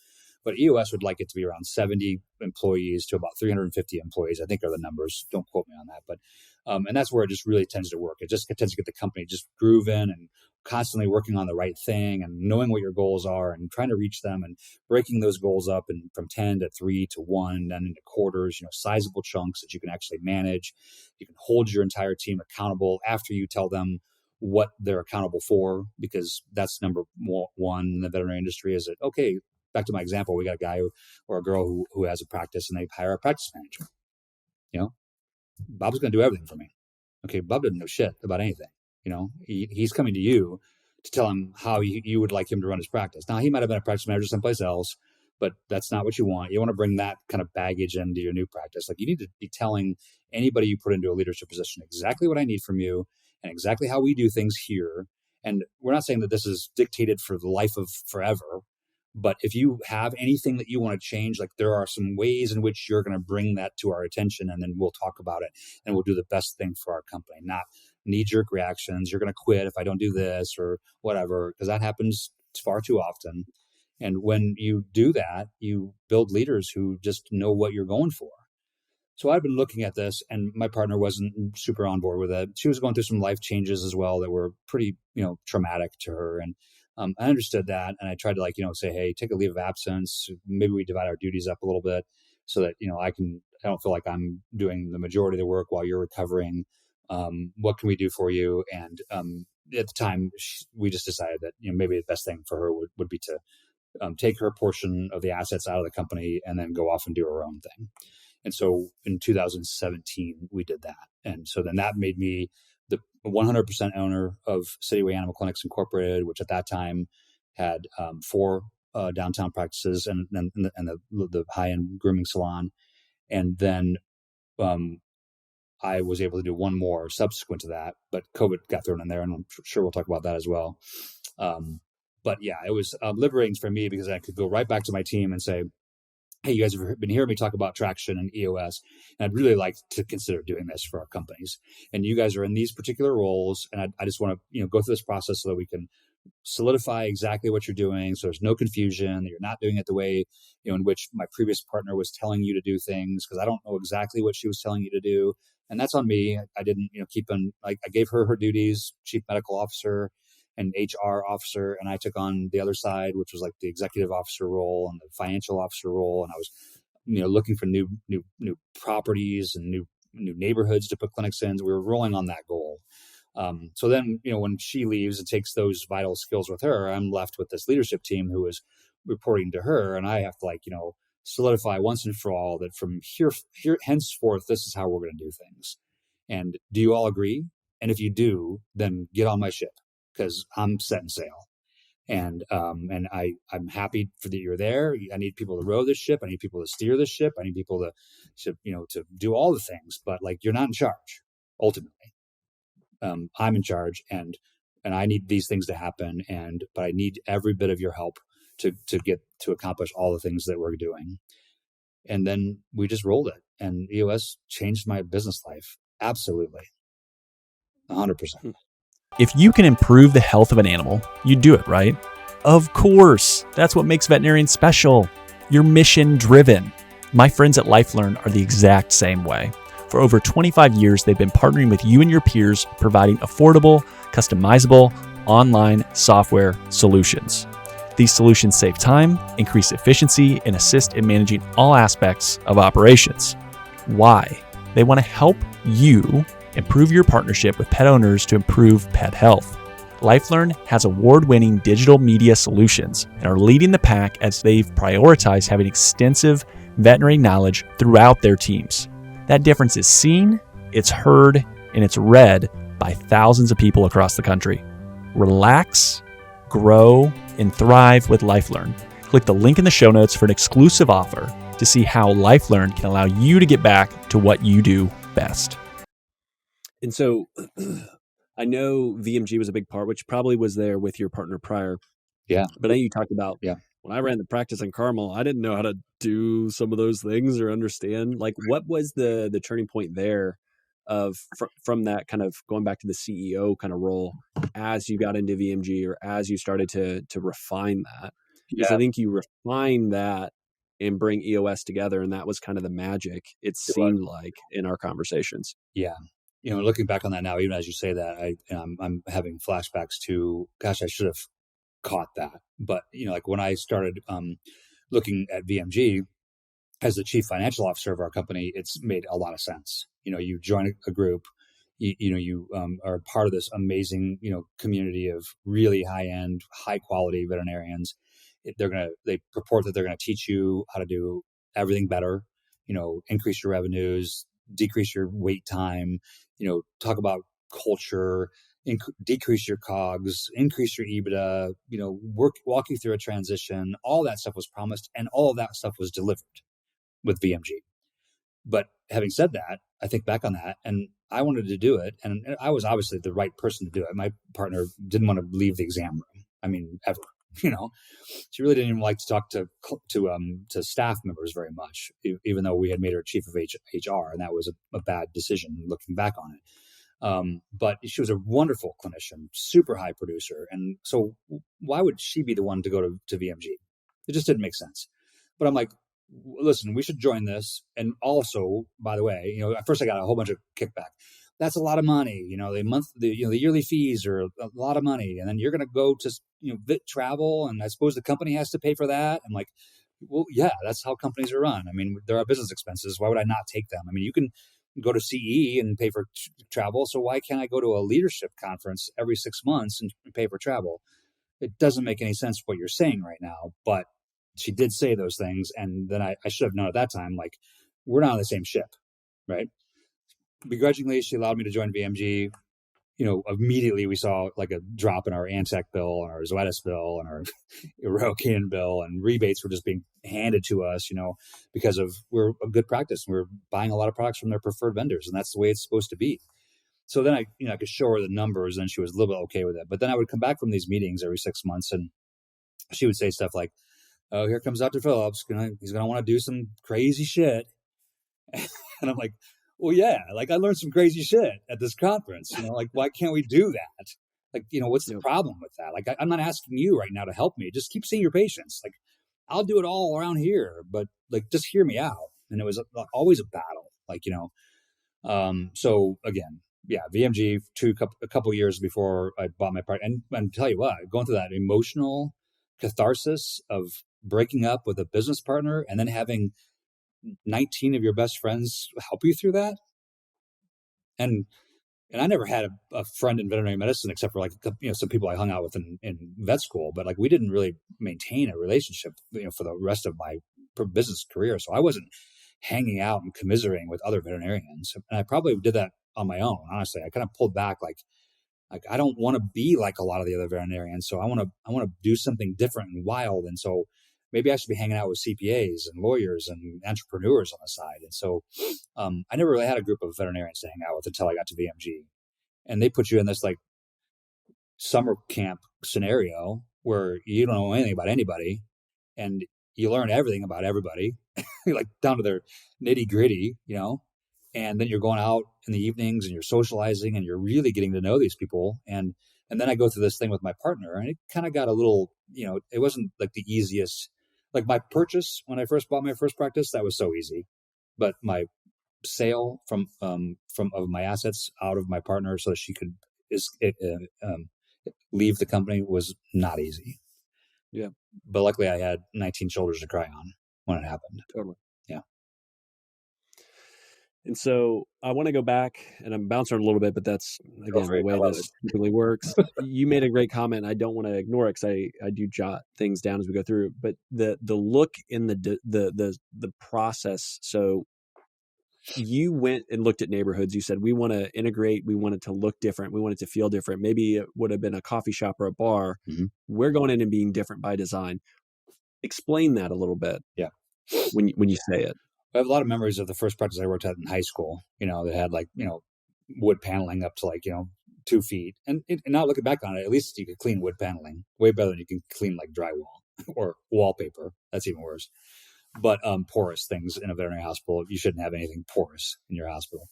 But EOS would like it to be around 70 employees to about 350 employees, I think are the numbers. Don't quote me on that. But and that's where it just really tends to work. It just tends to get the company just grooving and constantly working on the right thing and knowing what your goals are and trying to reach them and breaking those goals up and from 10 to 3 to 1, then into quarters, sizable chunks that you can actually manage. You can hold your entire team accountable after you tell them what they're accountable for, because that's number one in the veterinary industry. Is it okay? Back to my example, we got a guy or a girl who has a practice and they hire a practice manager. Bob's going to do everything for me. Okay, Bob doesn't know shit about anything. He's coming to you to tell him how you would like him to run his practice. Now, he might have been a practice manager someplace else, but that's not what you want. You want to bring that kind of baggage into your new practice. Like, you need to be telling anybody you put into a leadership position exactly what I need from you and exactly how we do things here. And we're not saying that this is dictated for the life of forever. But if you have anything that you want to change, like there are some ways in which you're going to bring that to our attention, and then we'll talk about it and we'll do the best thing for our company, not knee-jerk reactions. You're going to quit if I don't do this or whatever, because that happens far too often. And when you do that, you build leaders who just know what you're going for. So I've been looking at this, and my partner wasn't super on board with it. She was going through some life changes as well that were pretty, traumatic to her. And I understood that. And I tried to say, hey, take a leave of absence. Maybe we divide our duties up a little bit so that, I don't feel like I'm doing the majority of the work while you're recovering. What can we do for you? And at the time, we just decided that, maybe the best thing for her would be to take her portion of the assets out of the company and then go off and do her own thing. And so in 2017, we did that. And so then that made me the 100% owner of Cityway Animal Clinics Incorporated, which at that time had 4 downtown practices and the high-end grooming salon. And then I was able to do one more subsequent to that, but COVID got thrown in there, and I'm sure we'll talk about that as well. But yeah, it was liberating for me because I could go right back to my team and say, hey, you guys have been hearing me talk about Traction and EOS, and I'd really like to consider doing this for our companies. And you guys are in these particular roles, and I just want to go through this process so that we can solidify exactly what you're doing, so there's no confusion, that you're not doing it the way in which my previous partner was telling you to do things, because I don't know exactly what she was telling you to do, and that's on me. I didn't keep on, like, I gave her duties, chief medical officer and HR officer, and I took on the other side, which was like the executive officer role and the financial officer role. And I was, looking for new properties and new neighborhoods to put clinics in. We were rolling on that goal. So then, when she leaves and takes those vital skills with her, I'm left with this leadership team who is reporting to her, and I have to, solidify once and for all that from here henceforth, this is how we're going to do things. And do you all agree? And if you do, then get on my ship, because I'm setting sail, and I'm happy for that you're there. I need people to row this ship. I need people to steer this ship. I need people to do all the things. But you're not in charge ultimately. I'm in charge, and I need these things to happen. But I need every bit of your help to get to accomplish all the things that we're doing. And then we just rolled it, and EOS changed my business life. Absolutely. 100%. If you can improve the health of an animal, you do it, right? Of course. That's what makes veterinarians special. You're mission driven. My friends at LifeLearn are the exact same way. For over 25 years, they've been partnering with you and your peers, providing affordable, customizable, online software solutions. These solutions save time, increase efficiency, and assist in managing all aspects of operations. Why? They want to help you improve your partnership with pet owners to improve pet health. LifeLearn has award-winning digital media solutions and are leading the pack as they've prioritized having extensive veterinary knowledge throughout their teams. That difference is seen, it's heard, and it's read by thousands of people across the country. Relax, grow, and thrive with LifeLearn. Click the link in the show notes for an exclusive offer to see how LifeLearn can allow you to get back to what you do best. And so I know VMG was a big part, which probably was there with your partner prior. Yeah. But I know you talked about, when I ran the practice in Carmel, I didn't know how to do some of those things or understand. Like, what was the turning point there of from that kind of going back to the CEO kind of role as you got into VMG or as you started to refine that? Because I think you refined that and bring EOS together, and that was kind of the magic it seemed like in our conversations. Yeah. Looking back on that now, even as you say that, I'm having flashbacks to, gosh, I should have caught that. But, like when I started looking at VMG as the chief financial officer of our company, it's made a lot of sense. You join a group, you are part of this amazing, community of really high end, high quality veterinarians. They purport that they're going to teach you how to do everything better, increase your revenues, decrease your wait time, talk about culture, decrease your COGS, increase your EBITDA, walk you through a transition. All that stuff was promised, and all of that stuff was delivered with VMG. But having said that, I think back on that, and I wanted to do it, and I was obviously the right person to do it. My partner didn't want to leave the exam room. I mean, ever. She really didn't even like to talk to staff members very much, even though we had made her chief of HR, and that was a bad decision looking back on it. But she was a wonderful clinician, super high producer, and so why would she be the one to go to VMG? It just didn't make sense. But I'm like, listen, we should join this. And also, by the way, at first I got a whole bunch of kickback. That's a lot of money. The yearly fees are a lot of money. And then you're going to go to, Vit travel. And I suppose the company has to pay for that. I'm like, well, yeah, that's how companies are run. I mean, there are business expenses. Why would I not take them? I mean, you can go to CE and pay for travel. So why can't I go to a leadership conference every 6 months and pay for travel? It doesn't make any sense what you're saying right now, but she did say those things. And then I should have known at that time, like, we're not on the same ship, right? Begrudgingly, she allowed me to join VMG. Immediately we saw like a drop in our Antec bill and our Zoetis bill and our Rocan bill, and rebates were just being handed to us, because we're a good practice. We're buying a lot of products from their preferred vendors, and that's the way it's supposed to be. So then I could show her the numbers, and she was a little bit okay with it. But then I would come back from these meetings every 6 months, and she would say stuff like, "Oh, here comes Dr. Phillips. He's going to want to do some crazy shit." And I'm like, well, yeah, like I learned some crazy shit at this conference, like, why can't we do that? Like, what's the problem with that? Like, I'm not asking you right now to help me. Just keep seeing your patients. Like, I'll do it all around here, but like, just hear me out. And it was always a battle, like, so again, yeah, VMG a couple years before I bought my part. And tell you what, going through that emotional catharsis of breaking up with a business partner and then having 19 of your best friends help you through that. And I never had a friend in veterinary medicine except for like, some people I hung out with in vet school, but like we didn't really maintain a relationship, for the rest of my business career. So I wasn't hanging out and commiserating with other veterinarians. And I probably did that on my own. Honestly, I kind of pulled back, like I don't want to be like a lot of the other veterinarians. So I want to do something different and wild. And so maybe I should be hanging out with CPAs and lawyers and entrepreneurs on the side. And so I never really had a group of veterinarians to hang out with until I got to VMG. And they put you in this like summer camp scenario where you don't know anything about anybody. And you learn everything about everybody, like down to their nitty gritty, and then you're going out in the evenings and you're socializing and you're really getting to know these people. And then I go through this thing with my partner, and it kind of got a little, it wasn't like the easiest, like my purchase when I first bought my first practice, that was so easy. But my sale from of my assets out of my partner so that she could leave the company was not easy. Yeah. But luckily I had 19 shoulders to cry on when it happened. Totally. Yeah. And so I want to go back, and I'm bouncing a little bit, but that's, again, the way this typically works. You made a great comment. I don't want to ignore it because I do jot things down as we go through. But the look in the process. So you went and looked at neighborhoods. You said, we want to integrate. We want it to look different. We want it to feel different. Maybe it would have been a coffee shop or a bar. Mm-hmm. We're going in and being different by design. Explain that a little bit. Yeah. When you say it. I have a lot of memories of the first practice I worked at in high school, that had like, wood paneling up to like, 2 feet. And now looking back on it, at least you could clean wood paneling way better than you can clean like drywall or wallpaper. That's even worse. But porous things in a veterinary hospital, you shouldn't have anything porous in your hospital.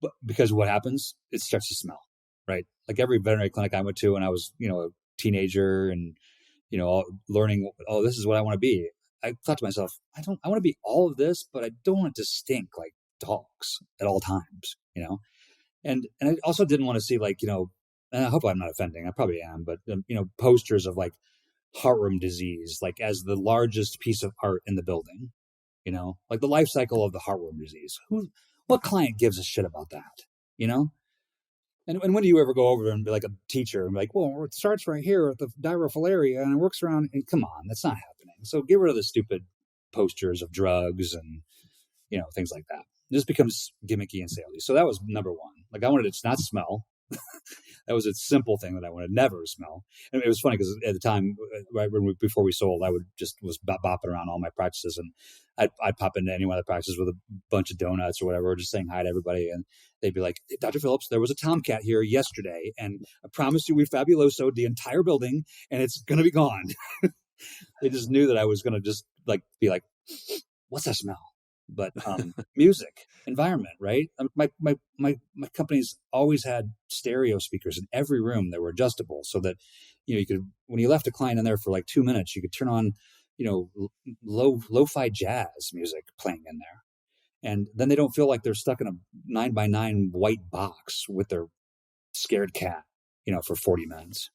But because what happens, it starts to smell, right? Like every veterinary clinic I went to when I was, a teenager and, learning, oh, this is what I want to be. I thought to myself, I want to be all of this, but I don't want it to stink like dogs at all times, And I also didn't want to see like, and I hope I'm not offending, I probably am, but posters of like heartworm disease, like as the largest piece of art in the building, like the life cycle of the heartworm disease. What client gives a shit about that, And when do you ever go over and be like a teacher and be like, well, it starts right here at the dirophilaria and it works around, and come on, that's not happening. So get rid of the stupid posters of drugs and, things like that. It just becomes gimmicky and salesy. So that was number one. Like I wanted it to not smell. That was a simple thing that I wanted never to smell. And it was funny because at the time, right before we sold, I was bopping around all my practices, and I'd pop into any one of the practices with a bunch of donuts or whatever, just saying hi to everybody. And they'd be like, Dr. Phillips, there was a tomcat here yesterday, and I promise you we fabulosoed the entire building, and it's going to be gone. They just knew that I was going to just like be like, what's that smell? But music, environment, right? My company's always had stereo speakers in every room that were adjustable, so that you could, when you left a client in there for like 2 minutes, you could turn on lo-fi jazz music playing in there, and then they don't feel like they're stuck in a 9x9 white box with their scared cat, for 40 minutes.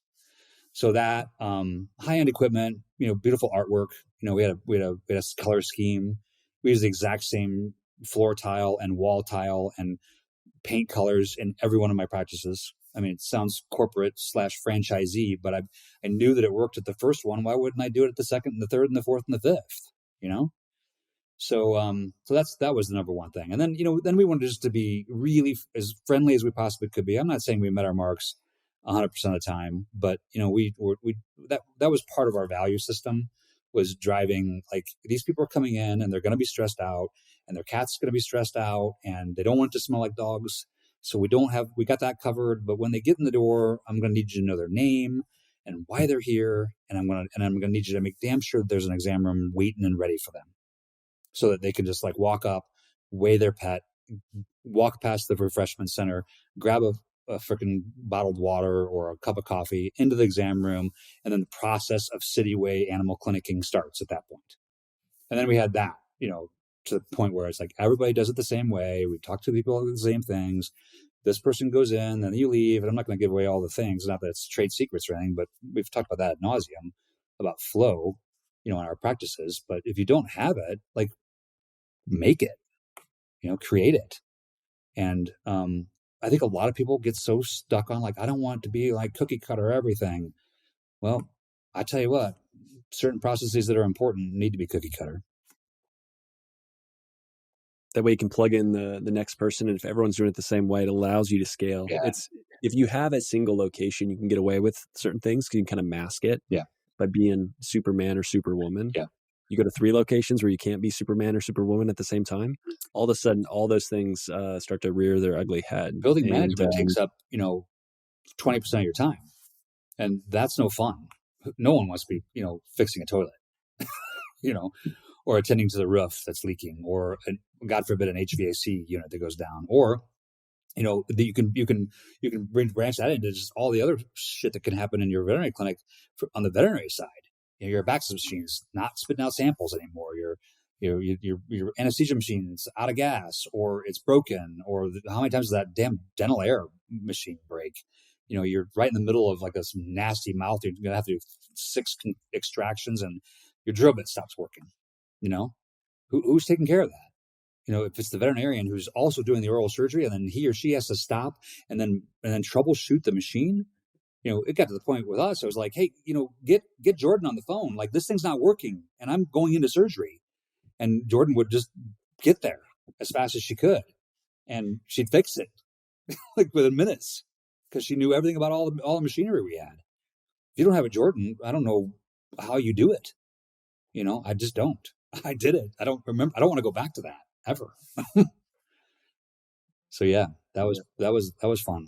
So that high-end equipment, beautiful artwork. We had a color scheme. We use the exact same floor tile and wall tile and paint colors in every one of my practices. I mean, it sounds corporate / franchisee, but I knew that it worked at the first one. Why wouldn't I do it at the second and the third and the fourth and the fifth? So that was the number one thing. And then then we wanted just to be really as friendly as we possibly could be. I'm not saying we met our marks 100% of the time, but that was part of our value system. Was driving, like, these people are coming in and they're going to be stressed out, and their cat's going to be stressed out, and they don't want it to smell like dogs. So we got that covered. But when they get in the door, I'm going to need you to know their name and why they're here. And I'm going to need you to make damn sure that there's an exam room waiting and ready for them, so that they can just like walk up, weigh their pet, walk past the refreshment center, grab a freaking bottled water or a cup of coffee into the exam room. And then the process of cityway animal clinicking starts at that point. And then we had that, to the point where it's like, everybody does it the same way. We talk to people about the same things. This person goes in, then you leave. And I'm not going to give away all the things. Not that it's trade secrets or anything, but we've talked about that ad nauseum about flow, in our practices. But if you don't have it, like, make it, create it. And, I think a lot of people get so stuck on like, I don't want it to be like cookie cutter everything. Well, I tell you what, certain processes that are important need to be cookie cutter. That way you can plug in the next person. And if everyone's doing it the same way, it allows you to scale. Yeah. If you have a single location, you can get away with certain things because you can kind of mask it by being Superman or Superwoman. Yeah. You go to 3 locations where you can't be Superman or Superwoman at the same time. All of a sudden, all those things start to rear their ugly head. Building management takes up, 20% of your time. And that's no fun. No one wants to be, fixing a toilet. or attending to the roof that's leaking, or God forbid, an HVAC unit that goes down, or you can branch that into just all the other shit that can happen in your veterinary clinic on the veterinary side. Your Baxter machine's not spitting out samples anymore. Your anesthesia machine's out of gas, or it's broken, or how many times does that damn dental air machine break? You're right in the middle of like this nasty mouth. You're gonna have to do 6 extractions, and your drill bit stops working. Who's taking care of that? If it's the veterinarian who's also doing the oral surgery, and then he or she has to stop and then troubleshoot the machine. It got to the point with us. I was like, hey, get Jordan on the phone. Like, this thing's not working, and I'm going into surgery. And Jordan would just get there as fast as she could, and she'd fix it like within minutes, because she knew everything about all the machinery we had. If you don't have a Jordan, I don't know how you do it. I just don't. I did it. I don't remember. I don't want to go back to that ever. So yeah, that was fun.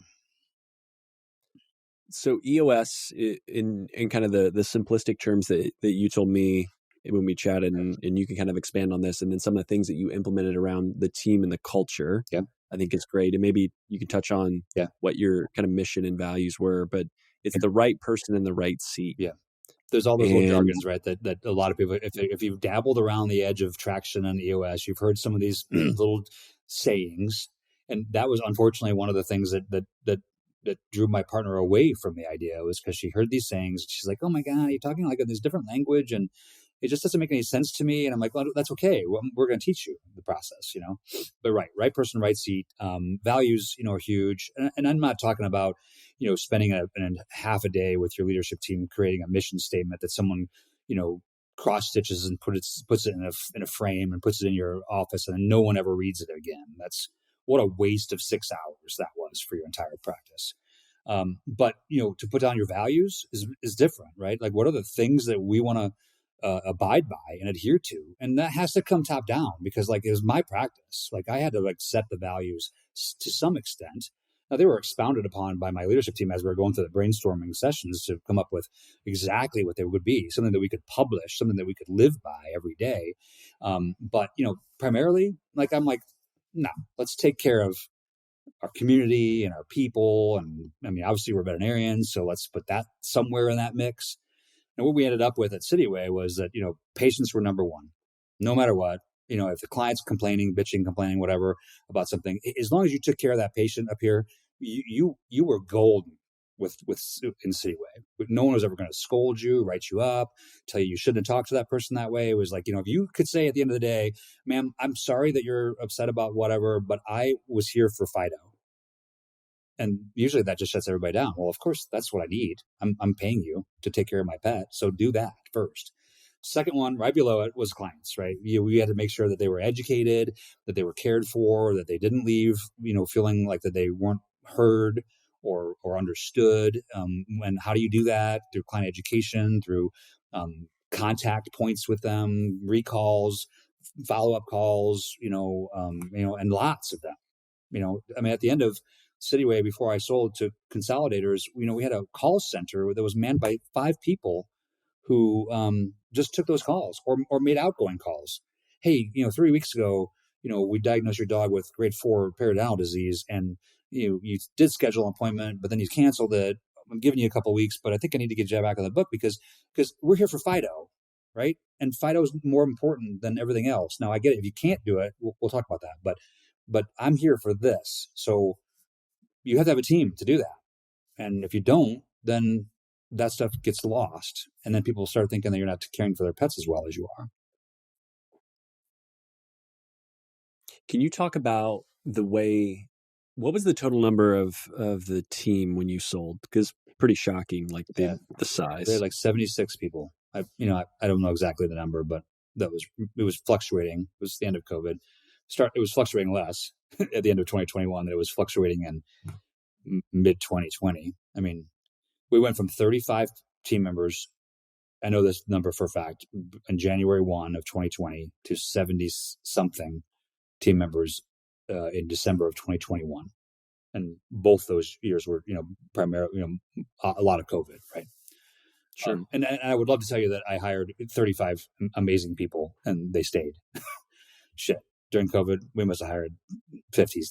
So EOS, in kind of the simplistic terms that you told me when we chatted, and you can kind of expand on this, and then some of the things that you implemented around the team and the culture, I think is great. And maybe you can touch on what your kind of mission and values were, but it's the right person in the right seat. Yeah. There's all those little jargons, right? That a lot of people, if you've dabbled around the edge of traction and EOS, you've heard some of these little sayings. And that was unfortunately one of the things that drew my partner away from the idea, was because she heard these sayings. She's like, "Oh my God, you're talking like in this different language, and it just doesn't make any sense to me." And I'm like, "Well, that's okay. We're going to teach you the process, But right person, right seat. Values, are huge. And I'm not talking about, spending a half a day with your leadership team creating a mission statement that someone, cross stitches and puts it in a frame and puts it in your office, and then no one ever reads it again. That's what a waste of 6 hours that was for your entire practice. But to put down your values is different, right? Like, what are the things that we want to abide by and adhere to? And that has to come top down, because like, it was my practice. Like, I had to set the values to some extent. Now, they were expounded upon by my leadership team as we were going through the brainstorming sessions to come up with exactly what they would be, something that we could publish, something that we could live by every day. But primarily, like, I'm like, no, let's take care of our community and our people. And I mean, obviously we're veterinarians, so let's put that somewhere in that mix. And what we ended up with at Cityway was that, patients were number one, no matter what. If the client's complaining, bitching, complaining, whatever about something, as long as you took care of that patient up here, you were golden with in Cityway. No one was ever going to scold you, write you up, tell you shouldn't have talked to that person that way. It was like, if you could say at the end of the day, "Ma'am, I'm sorry that you're upset about whatever, but I was here for Fido." And usually that just shuts everybody down. Well, of course, that's what I need. I'm paying you to take care of my pet, so do that first. Second one, right below it, was clients, right? We had to make sure that they were educated, that they were cared for, that they didn't leave, feeling like that they weren't heard or understood. And how do you do that? Through client education, through contact points with them, recalls, follow-up calls, and lots of them. At the end of Cityway, before I sold to Consolidators, we had a call center that was manned by 5 people who just took those calls or made outgoing calls. Hey, 3 weeks ago, we diagnosed your dog with grade 4 periodontal disease, and you did schedule an appointment, but then you canceled it. I'm giving you a couple of weeks, but I think I need to get you back on the book because we're here for Fido, right? And Fido is more important than everything else. Now, I get it. If you can't do it, we'll talk about that. But I'm here for this. So you have to have a team to do that. And if you don't, then that stuff gets lost. And then people start thinking that you're not caring for their pets as well as you are. Can you talk about what was the total number of the team when you sold? Because pretty shocking, like the size. They had like 76 people. I don't know exactly the number, but it was fluctuating. It was the end of COVID. It was fluctuating less at the end of 2021 than it was fluctuating in mid 2020. I mean, we went from 35 team members, I know this number for a fact, in January 1 of 2020 to 70 something team members in December of 2021. And both those years were, primarily, a lot of COVID, right? Sure. And I would love to tell you that I hired 35 amazing people and they stayed. Shit. During COVID, we must have hired 50,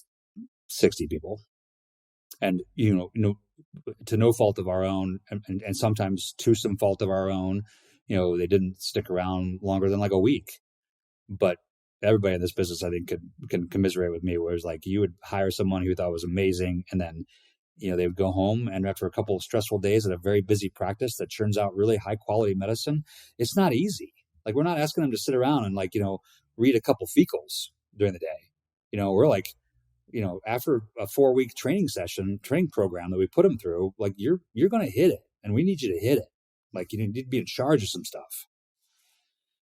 60 people. And, to no fault of our own, and sometimes to some fault of our own, they didn't stick around longer than like a week. But everybody in this business, I think, can commiserate with me, where it's like you would hire someone who you thought was amazing, and then they would go home, and after a couple of stressful days at a very busy practice that churns out really high quality medicine, it's not easy. Like, we're not asking them to sit around and read a couple fecals during the day. We're like, after a 4-week training program that we put them through, like you're going to hit it, and we need you to hit it. Like, you need to be in charge of some stuff.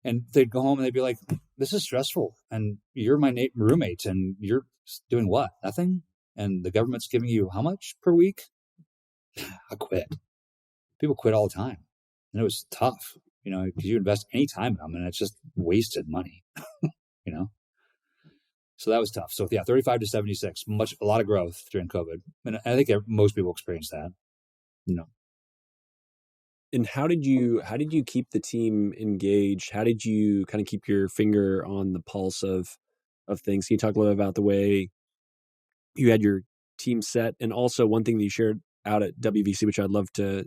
And they'd go home and they'd be like, this is stressful, and you're my roommate, and you're doing what? Nothing. And the government's giving you how much per week? I quit. People quit all the time. And it was tough, because you invest any time in them and it's just wasted money, So that was tough. So 35 to 76, a lot of growth during COVID. And I think most people experience that, And how did you keep the team engaged? How did you kind of keep your finger on the pulse of things? Can you talk a little bit about the way you had your team set? And also, one thing that you shared out at WVC, which I'd love to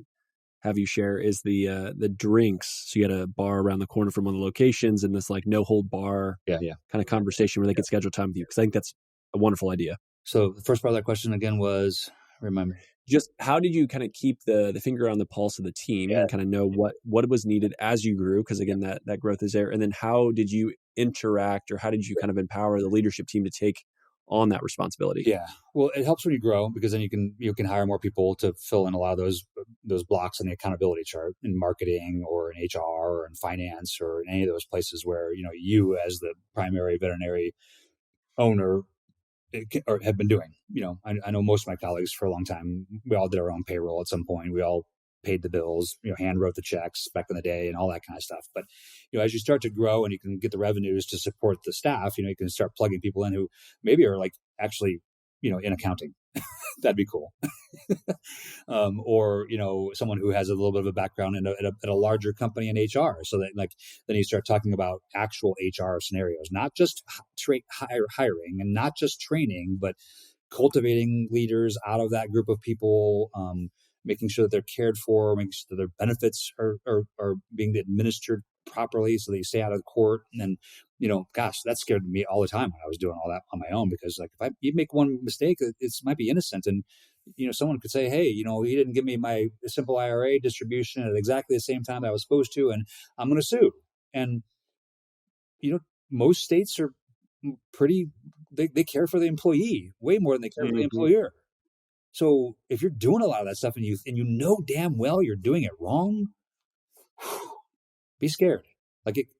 have you share, is the drinks. So you had a bar around the corner from one of the locations, and this like no hold bar kind of conversation where they could schedule time with you. Because I think that's a wonderful idea. So the first part of that question again was, remember, just how did you kind of keep the finger on the pulse of the team and kind of know what was needed as you grew? Because again, that growth is there. And then how did you interact, or how did you kind of empower the leadership team to take on that responsibility? Yeah. Well, it helps when you grow, because then you can hire more people to fill in a lot of those blocks in the accountability chart in marketing or in HR or in finance or in any of those places where, you as the primary veterinary owner or have been doing. I know most of my colleagues for a long time, we all did our own payroll at some point. We all paid the bills, hand wrote the checks back in the day and all that kind of stuff. But, as you start to grow and you can get the revenues to support the staff, you can start plugging people in who maybe are like actually, in accounting. That'd be cool. Or, someone who has a little bit of a background at a larger company in HR. So that then you start talking about actual HR scenarios, not just hiring and not just training, but cultivating leaders out of that group of people, making sure that they're cared for, making sure that their benefits are being administered properly so that you stay out of court. And then, gosh, that scared me all the time when I was doing all that on my own, because if you make one mistake, it might be innocent. And, someone could say, hey, he didn't give me my simple IRA distribution at exactly the same time that I was supposed to, and I'm going to sue. And, most states are they care for the employee way more than they care for the employer. So if you're doing a lot of that stuff and you damn well you're doing it wrong, be scared.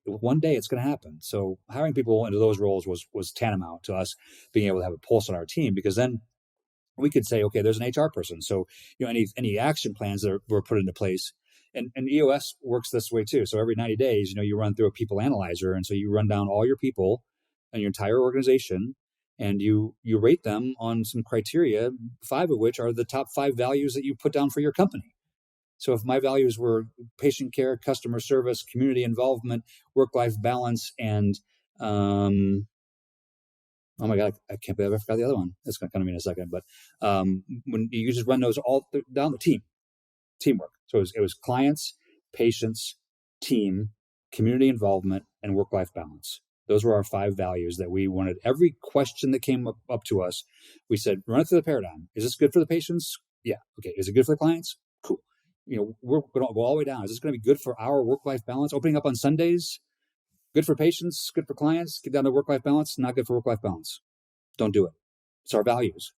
One day it's going to happen. So hiring people into those roles was tantamount to us being able to have a pulse on our team, because then we could say, okay, there's an HR person. So, any action plans that were put into place, and EOS works this way too. So every 90 days, you run through a people analyzer. And so you run down all your people and your entire organization, and you rate them on some criteria, 5 of which are the top 5 values that you put down for your company. So if my values were patient care, customer service, community involvement, work-life balance, and oh my God, I can't believe I forgot the other one. It's going to come to me in a second. But when you just run those all down the teamwork. So it was clients, patients, team, community involvement, and work-life balance. Those were our 5 values that we wanted. Every question that came up to us, we said, run it through the paradigm. Is this good for the patients? Yeah. Okay. Is it good for the clients? Cool. We're going to go all the way down. Is this going to be good for our work-life balance? Opening up on Sundays? Good for patients, good for clients, get down to work-life balance, not good for work-life balance. Don't do it. It's our values.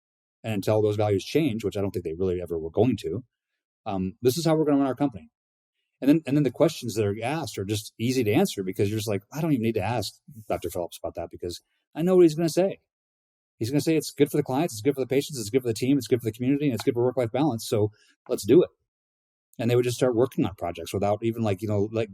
And until those values change, which I don't think they really ever were going to, this is how we're going to run our company. And then the questions that are asked are just easy to answer, because you're just like, I don't even need to ask Dr. Phillips about that, because I know what he's going to say. He's going to say it's good for the clients, it's good for the patients, it's good for the team, it's good for the community, and it's good for work-life balance. So let's do it. And they would just start working on projects without even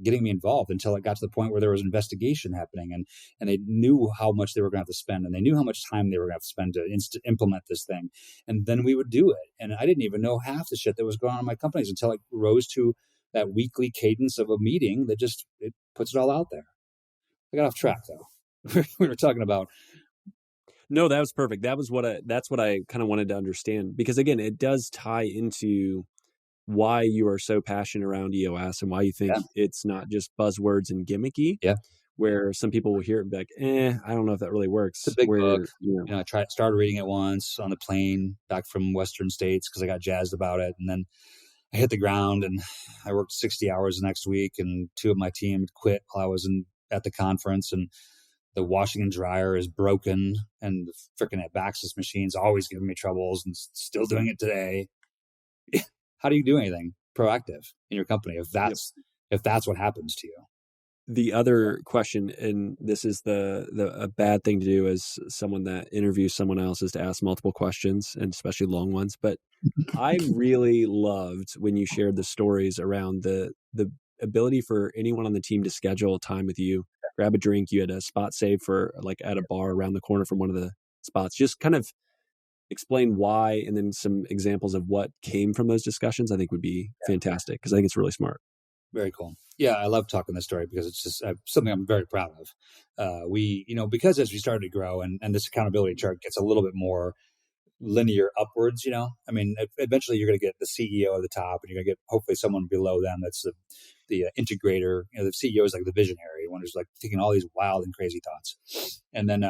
getting me involved, until it got to the point where there was an investigation happening, and they knew how much they were going to have to spend, and they knew how much time they were going to have to spend to implement this thing. And then we would do it. And I didn't even know half the shit that was going on in my companies until it rose to that weekly cadence of a meeting that just, it puts it all out there. I got off track though. We were talking about. No, that was perfect. That's what I kind of wanted to understand, because again, it does tie into why you are so passionate around EOS and why you think it's not just buzzwords and gimmicky. Yeah. Where some people will hear it and be like, I don't know if that really works. It's a big book. I started reading it once on the plane back from Western states because I got jazzed about it. And then I hit the ground and I worked 60 hours the next week, and 2 of my team quit while I was at the conference, and the washing and dryer is broken, and the freaking Abaxis machine's always giving me troubles and still doing it today. How do you do anything proactive in your company if that's what happens to you? The other question, and this is a bad thing to do as someone that interviews someone else, is to ask multiple questions, and especially long ones. But I really loved when you shared the stories around the ability for anyone on the team to schedule time with you, grab a drink. You had a spot saved for like at a bar around the corner from one of the spots. Just kind of explain why, and then some examples of what came from those discussions, I think would be fantastic, because I think it's really smart. Very cool. Yeah, I love talking this story because it's just something I'm very proud of. Because as we started to grow and this accountability chart gets a little bit more linear upwards, I mean, eventually you're going to get the CEO at the top, and you're going to get hopefully someone below them that's the integrator. The CEO is like the visionary, one who's like thinking all these wild and crazy thoughts. And then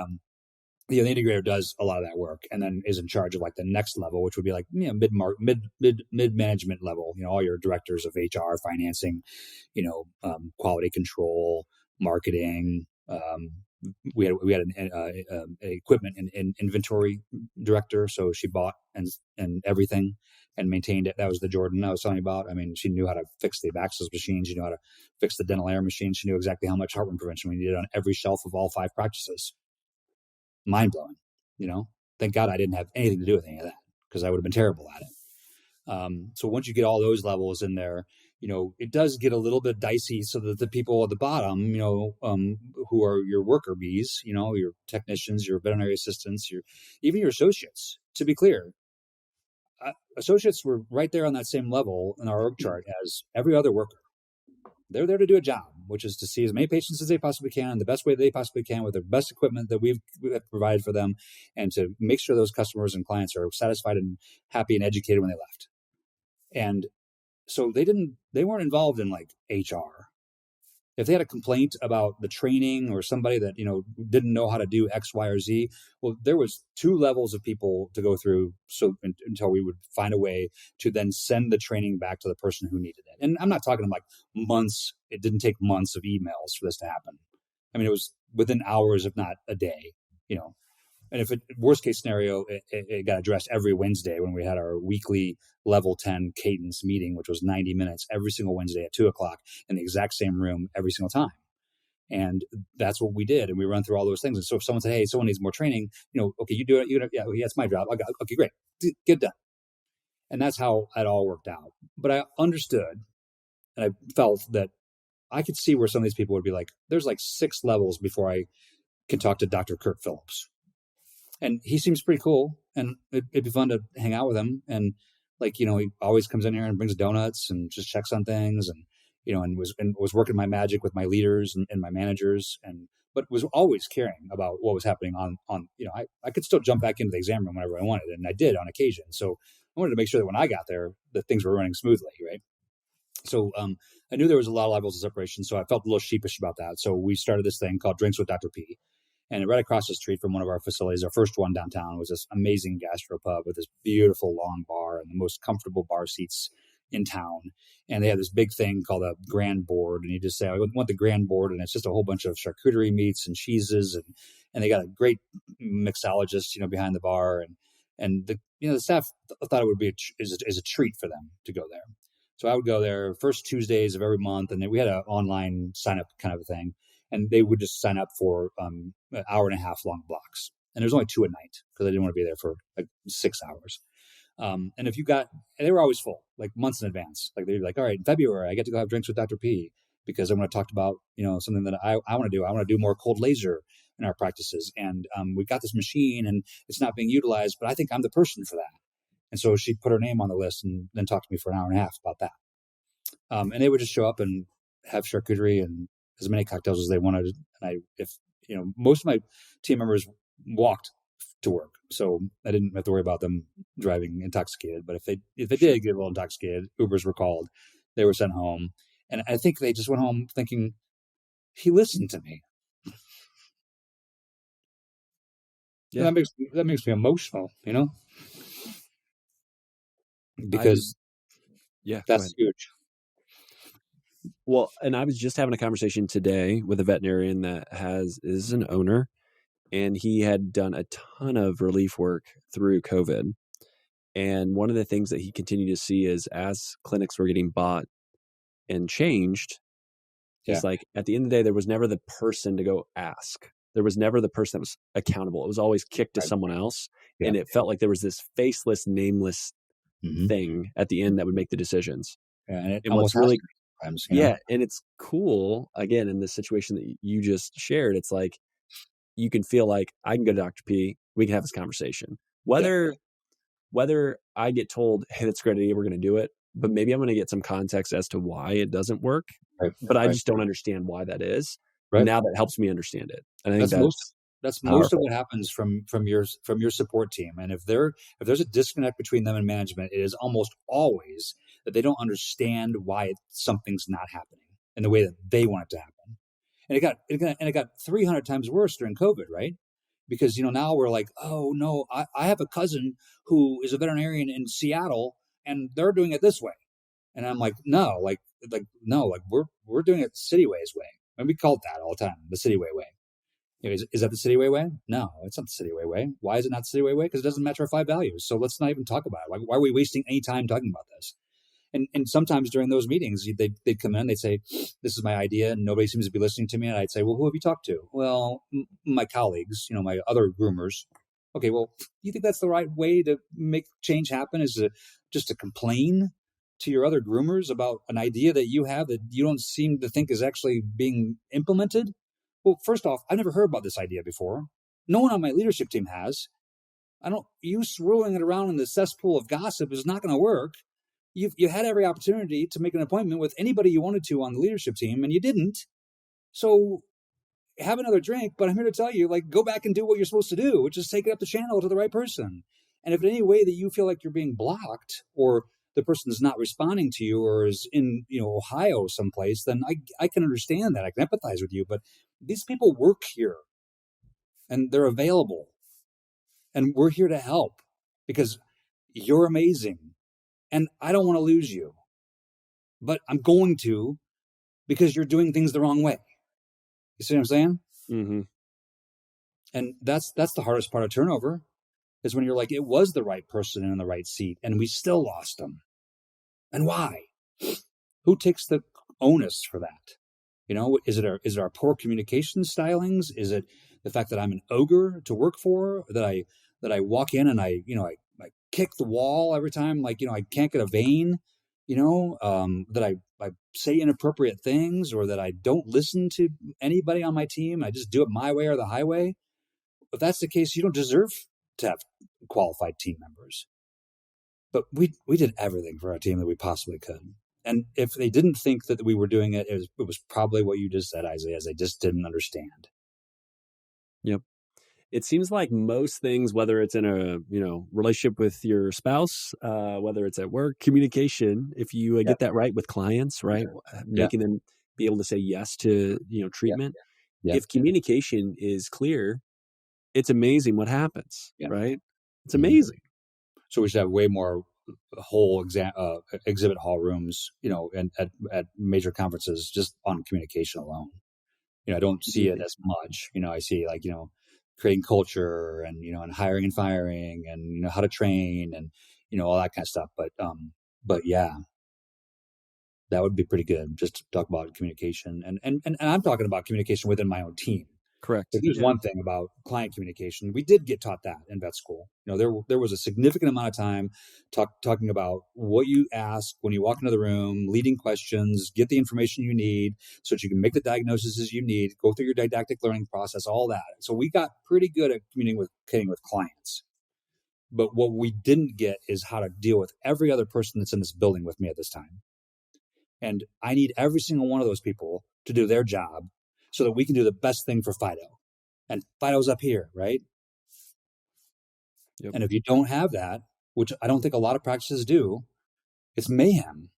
the integrator does a lot of that work, and then is in charge of like the next level, which would be like mid management level. All your directors of HR, financing, quality control, marketing. We had an equipment and inventory director, so she bought and everything and maintained it. That was the Jordan I was telling you about. I mean, she knew how to fix the Abaxis machine. She knew how to fix the dental air machine. She knew exactly how much heartworm prevention we needed on every shelf of all 5 practices. Mind blowing, Thank God I didn't have anything to do with any of that, because I would have been terrible at it. So once you get all those levels in there, it does get a little bit dicey, so that the people at the bottom, who are your worker bees, your technicians, your veterinary assistants, even your associates. To be clear, associates were right there on that same level in our org chart as every other worker. They're there to do a job, which is to see as many patients as they possibly can, the best way they possibly can, with the best equipment that we've provided for them, and to make sure those customers and clients are satisfied and happy and educated when they left. And so they weren't involved in like HR. If they had a complaint about the training, or somebody that, didn't know how to do X, Y, or Z, well, there was 2 levels of people to go through, until we would find a way to then send the training back to the person who needed it. And I'm not talking like months. It didn't take months of emails for this to happen. I mean, it was within hours, if not a day, And if worst case scenario, it got addressed every Wednesday when we had our weekly level 10 cadence meeting, which was 90 minutes every single Wednesday at 2:00 in the exact same room every single time. And that's what we did. And we run through all those things. And so if someone said, hey, someone needs more training, okay, you do it. Yeah, it's my job. Okay, great. Get it done. And that's how it all worked out. But I understood, and I felt that I could see where some of these people would be like, there's like 6 levels before I can talk to Dr. Kurt Phillips. And he seems pretty cool, and it'd be fun to hang out with him. And he always comes in here and brings donuts and just checks on things, and and was working my magic with my leaders and my managers, but was always caring about what was happening on. I could still jump back into the exam room whenever I wanted, and I did on occasion. So I wanted to make sure that when I got there, that things were running smoothly, right? So I knew there was a lot of levels of separation, so I felt a little sheepish about that. So we started this thing called Drinks with Dr. P. And right across the street from one of our facilities, our first one downtown, was this amazing gastropub with this beautiful long bar and the most comfortable bar seats in town. And they had this big thing called a grand board. And you just say, I want the grand board. And it's just a whole bunch of charcuterie meats and cheeses. And they got a great mixologist, behind the bar. And the staff thought it would be is a treat for them to go there. So I would go there first Tuesdays of every month. And then we had an online sign up kind of a thing. And they would just sign up for an hour and a half long blocks. And there's only 2 at night because I didn't want to be there for like 6 hours. And they were always full, like months in advance. Like they'd be like, all right, in February, I get to go have drinks with Dr. P because I want to talk about, something that I want to do. I want to do more cold laser in our practices. And we've got this machine and it's not being utilized, but I think I'm the person for that. And so she put her name on the list and then talked to me for an hour and a half about that. And they would just show up and have charcuterie and as many cocktails as they wanted. And most of my team members walked to work, so I didn't have to worry about them driving intoxicated. But if they did get a little intoxicated, Ubers were called, they were sent home, and I think they just went home thinking, he listened to me. Yeah, that makes me emotional, because that's huge. Well, and I was just having a conversation today with a veterinarian that is an owner, and he had done a ton of relief work through COVID. And one of the things that he continued to see is as clinics were getting bought and changed, is like at the end of the day, there was never the person to go ask. There was never the person that was accountable. It was always kicked to someone else. And it felt like there was this faceless, nameless thing at the end that would make the decisions. And what's really times, and it's cool, again, in this situation that you just shared, it's like you can feel like I can go to Dr. P, we can have this conversation. Whether I get told, hey, that's a great idea, we're going to do it, but maybe I'm going to get some context as to why it doesn't work, but I just don't understand why that is. Now that helps me understand it. And I think that's most of what happens from your support team. And if there's a disconnect between them and management, it is almost always that they don't understand why something's not happening in the way that they want it to happen. And it got 300 times worse during COVID, right? Because now we're like, oh no, I have a cousin who is a veterinarian in Seattle, and they're doing it this way, and I'm like, no, we're doing it Cityways way, and we call it that all the time, the Cityway way. Is that the Cityway way? No, it's not the Cityway way. Why is it not the Cityway way? Because it doesn't match our 5 values. So let's not even talk about it. Why are we wasting any time talking about this? And sometimes during those meetings, they'd come in, they'd say, this is my idea, and nobody seems to be listening to me. And I'd say, well, who have you talked to? Well, my colleagues, my other groomers. Okay, well, you think that's the right way to make change happen, is just to complain to your other groomers about an idea that you have that you don't seem to think is actually being implemented? Well, first off, I've never heard about this idea before. No one on my leadership team has. You swirling it around in the cesspool of gossip is not going to work. You had every opportunity to make an appointment with anybody you wanted to on the leadership team, and you didn't. So have another drink, but I'm here to tell you, go back and do what you're supposed to do, which is take it up the channel to the right person. And if in any way that you feel like you're being blocked, or the person is not responding to you, or is in Ohio someplace, then I can understand that. I can empathize with you. But these people work here, and they're available, and we're here to help because you're amazing. And I don't want to lose you, but I'm going to, because you're doing things the wrong way. You see what I'm saying? Mm-hmm. And that's the hardest part of turnover, is when you're like, it was the right person in the right seat, and we still lost them. And why? Who takes the onus for that? Is it our poor communication stylings? Is it the fact that I'm an ogre to work for? That I walk in and I kick the wall every time, I can't get a vein, that I say inappropriate things, or that I don't listen to anybody on my team. I just do it my way or the highway. If that's the case, you don't deserve to have qualified team members. But we did everything for our team that we possibly could. And if they didn't think that we were doing it, it was probably what you just said, Isaiah, is they just didn't understand. Yep. It seems like most things, whether it's in a relationship with your spouse, whether it's at work, communication, if you get that right with clients, right, making them be able to say yes to treatment. If communication is clear, it's amazing what happens, right? It's amazing. So we should have way more whole exhibit hall rooms, and at major conferences, just on communication alone. I don't see it as much. I see creating culture and and hiring and firing and how to train and all that kind of stuff. But yeah, that would be pretty good, just to talk about communication. And I'm talking about communication within my own team. Correct. If there's one thing about client communication, we did get taught that in vet school. There was a significant amount of time talking about what you ask when you walk into the room, leading questions, get the information you need so that you can make the diagnoses you need, go through your didactic learning process, all that. So we got pretty good at communicating with clients. But what we didn't get is how to deal with every other person that's in this building with me at this time. And I need every single one of those people to do their job so that we can do the best thing for Fido. And Fido's up here, right? Yep. And if you don't have that, which I don't think a lot of practices do, it's mayhem.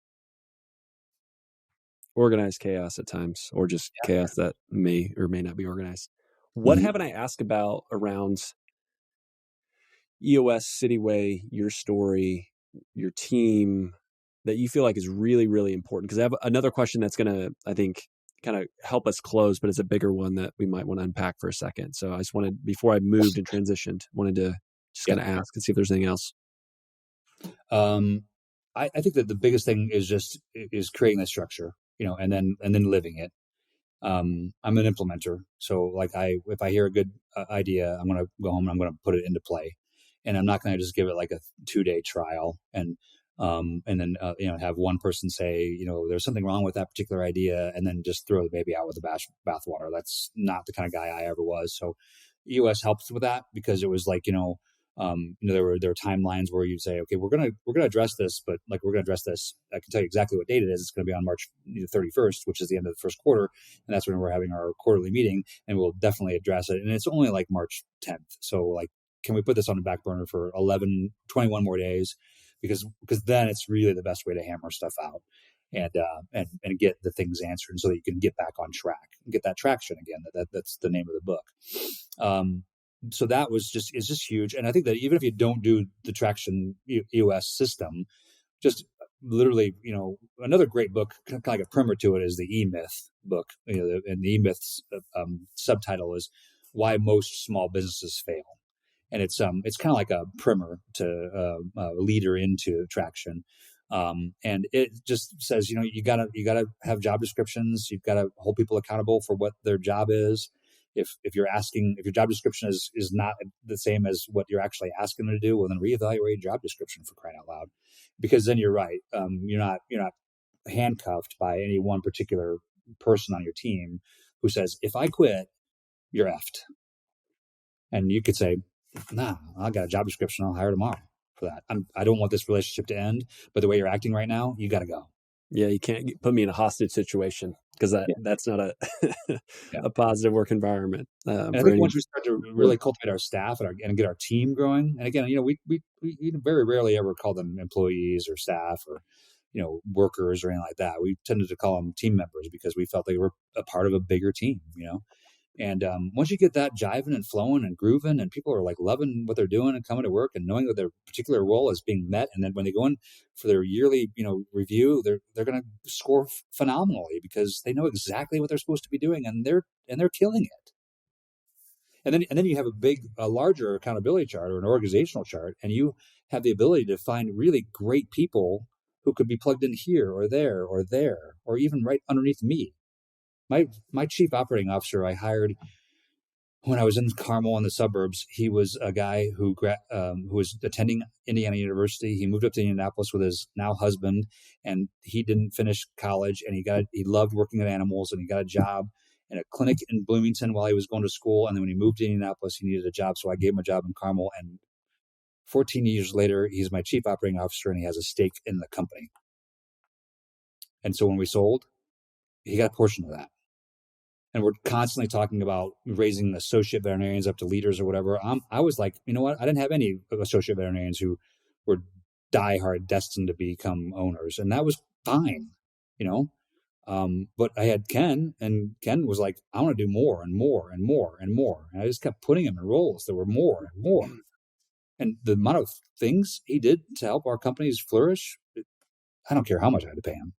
Organized chaos at times, or just chaos that may or may not be organized. What haven't I asked about around EOS, Cityway, your story, your team, that you feel like is really, really important? Because I have another question that's going to, I think, kind of help us close, but it's a bigger one that we might want to unpack for a second. So I just wanted, before I moved and transitioned, wanted to just kind of ask and see if there's anything else. I think that the biggest thing is creating that structure, and then living it. I'm an implementer, so if I hear a good idea, I'm going to go home and I'm going to put it into play, and I'm not going to just give it like a 2-day trial and then have one person say, there's something wrong with that particular idea, and then just throw the baby out with the bathwater. That's not the kind of guy I ever was. So EOS helps with that, because it was like, there were timelines where you'd say, okay, we're gonna address this, but like we're gonna address this. I can tell you exactly what date it is. It's going to be on March 31st, which is the end of the first quarter, and that's when we're having our quarterly meeting, and we'll definitely address it. And it's only like March 10th, so like, can we put this on the back burner for 21 more days? Because then it's really the best way to hammer stuff out and get the things answered, so that you can get back on track and get that traction again. That's the name of the book. So that is just huge. And I think that even if you don't do the traction EOS system, just literally, another great book, kind of like a primer to it, is the E-Myth book. And the E-Myth's subtitle is Why Most Small Businesses Fail. And it's kind of like a primer to a leader into traction. And it just says, you gotta have job descriptions. You've got to hold people accountable for what their job is. If your job description is not the same as what you're actually asking them to do, well, then reevaluate your job description, for crying out loud. Because then you're right. You're not handcuffed by any one particular person on your team who says, if I quit, you're effed. And you could say, nah, I got a job description. I'll hire tomorrow for that. I don't want this relationship to end, but the way you're acting right now, you got to go. Yeah, you can't put me in a hostage situation, because that's not a positive work environment. And I think once we start to really cultivate our staff and get our team growing, and again, we very rarely ever call them employees or staff or workers or anything like that. We tended to call them team members, because we felt they were a part of a bigger team. And once you get that jiving and flowing and grooving, and people are like loving what they're doing and coming to work and knowing that their particular role is being met, and then when they go in for their yearly review, they're going to score phenomenally, because they know exactly what they're supposed to be doing, and they're killing it. And then you have a larger accountability chart or an organizational chart, and you have the ability to find really great people who could be plugged in here or there or even right underneath me. My chief operating officer I hired when I was in Carmel in the suburbs. He was a guy who was attending Indiana University. He moved up to Indianapolis with his now husband, and he didn't finish college. And he loved working with animals, and he got a job in a clinic in Bloomington while he was going to school. And then when he moved to Indianapolis, he needed a job, so I gave him a job in Carmel. And 14 years later, he's my chief operating officer, and he has a stake in the company. And so when we sold, he got a portion of that. And we're constantly talking about raising associate veterinarians up to leaders or whatever. I was like, you know what? I didn't have any associate veterinarians who were diehard destined to become owners. And that was fine, but I had Ken, and Ken was like, I want to do more and more and more and more. And I just kept putting him in roles that were more and more. And the amount of things he did to help our companies flourish, I don't care how much I had to pay him.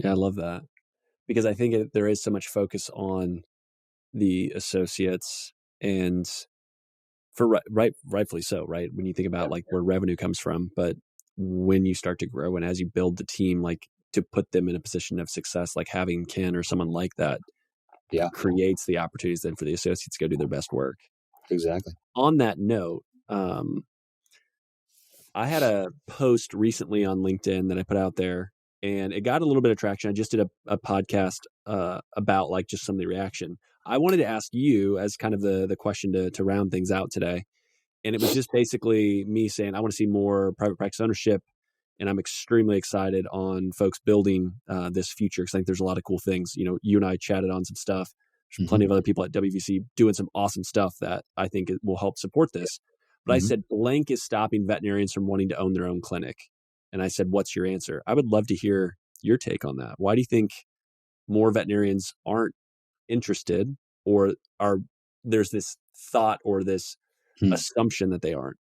Yeah, I love that. Because I think there is so much focus on the associates, and for rightfully so, right? When you think about like where revenue comes from, but when you start to grow and as you build the team, like to put them in a position of success, like having Ken or someone like that, creates the opportunities then for the associates to go do their best work. Exactly. On that note, I had a post recently on LinkedIn that I put out there, and it got a little bit of traction. I just did a podcast about like just some of the reaction. I wanted to ask you as kind of the question to round things out today. And it was just basically me saying, I want to see more private practice ownership And I'm extremely excited on folks building this future, because I think there's a lot of cool things. You know, you and I chatted on some stuff. There's plenty of other people at WVC doing some awesome stuff that I think it will help support this. But I said, blank is stopping veterinarians from wanting to own their own clinic. And I said, what's your answer? I would love to hear your take on that. Why do you think more veterinarians aren't interested, or there's this thought or this assumption that they aren't?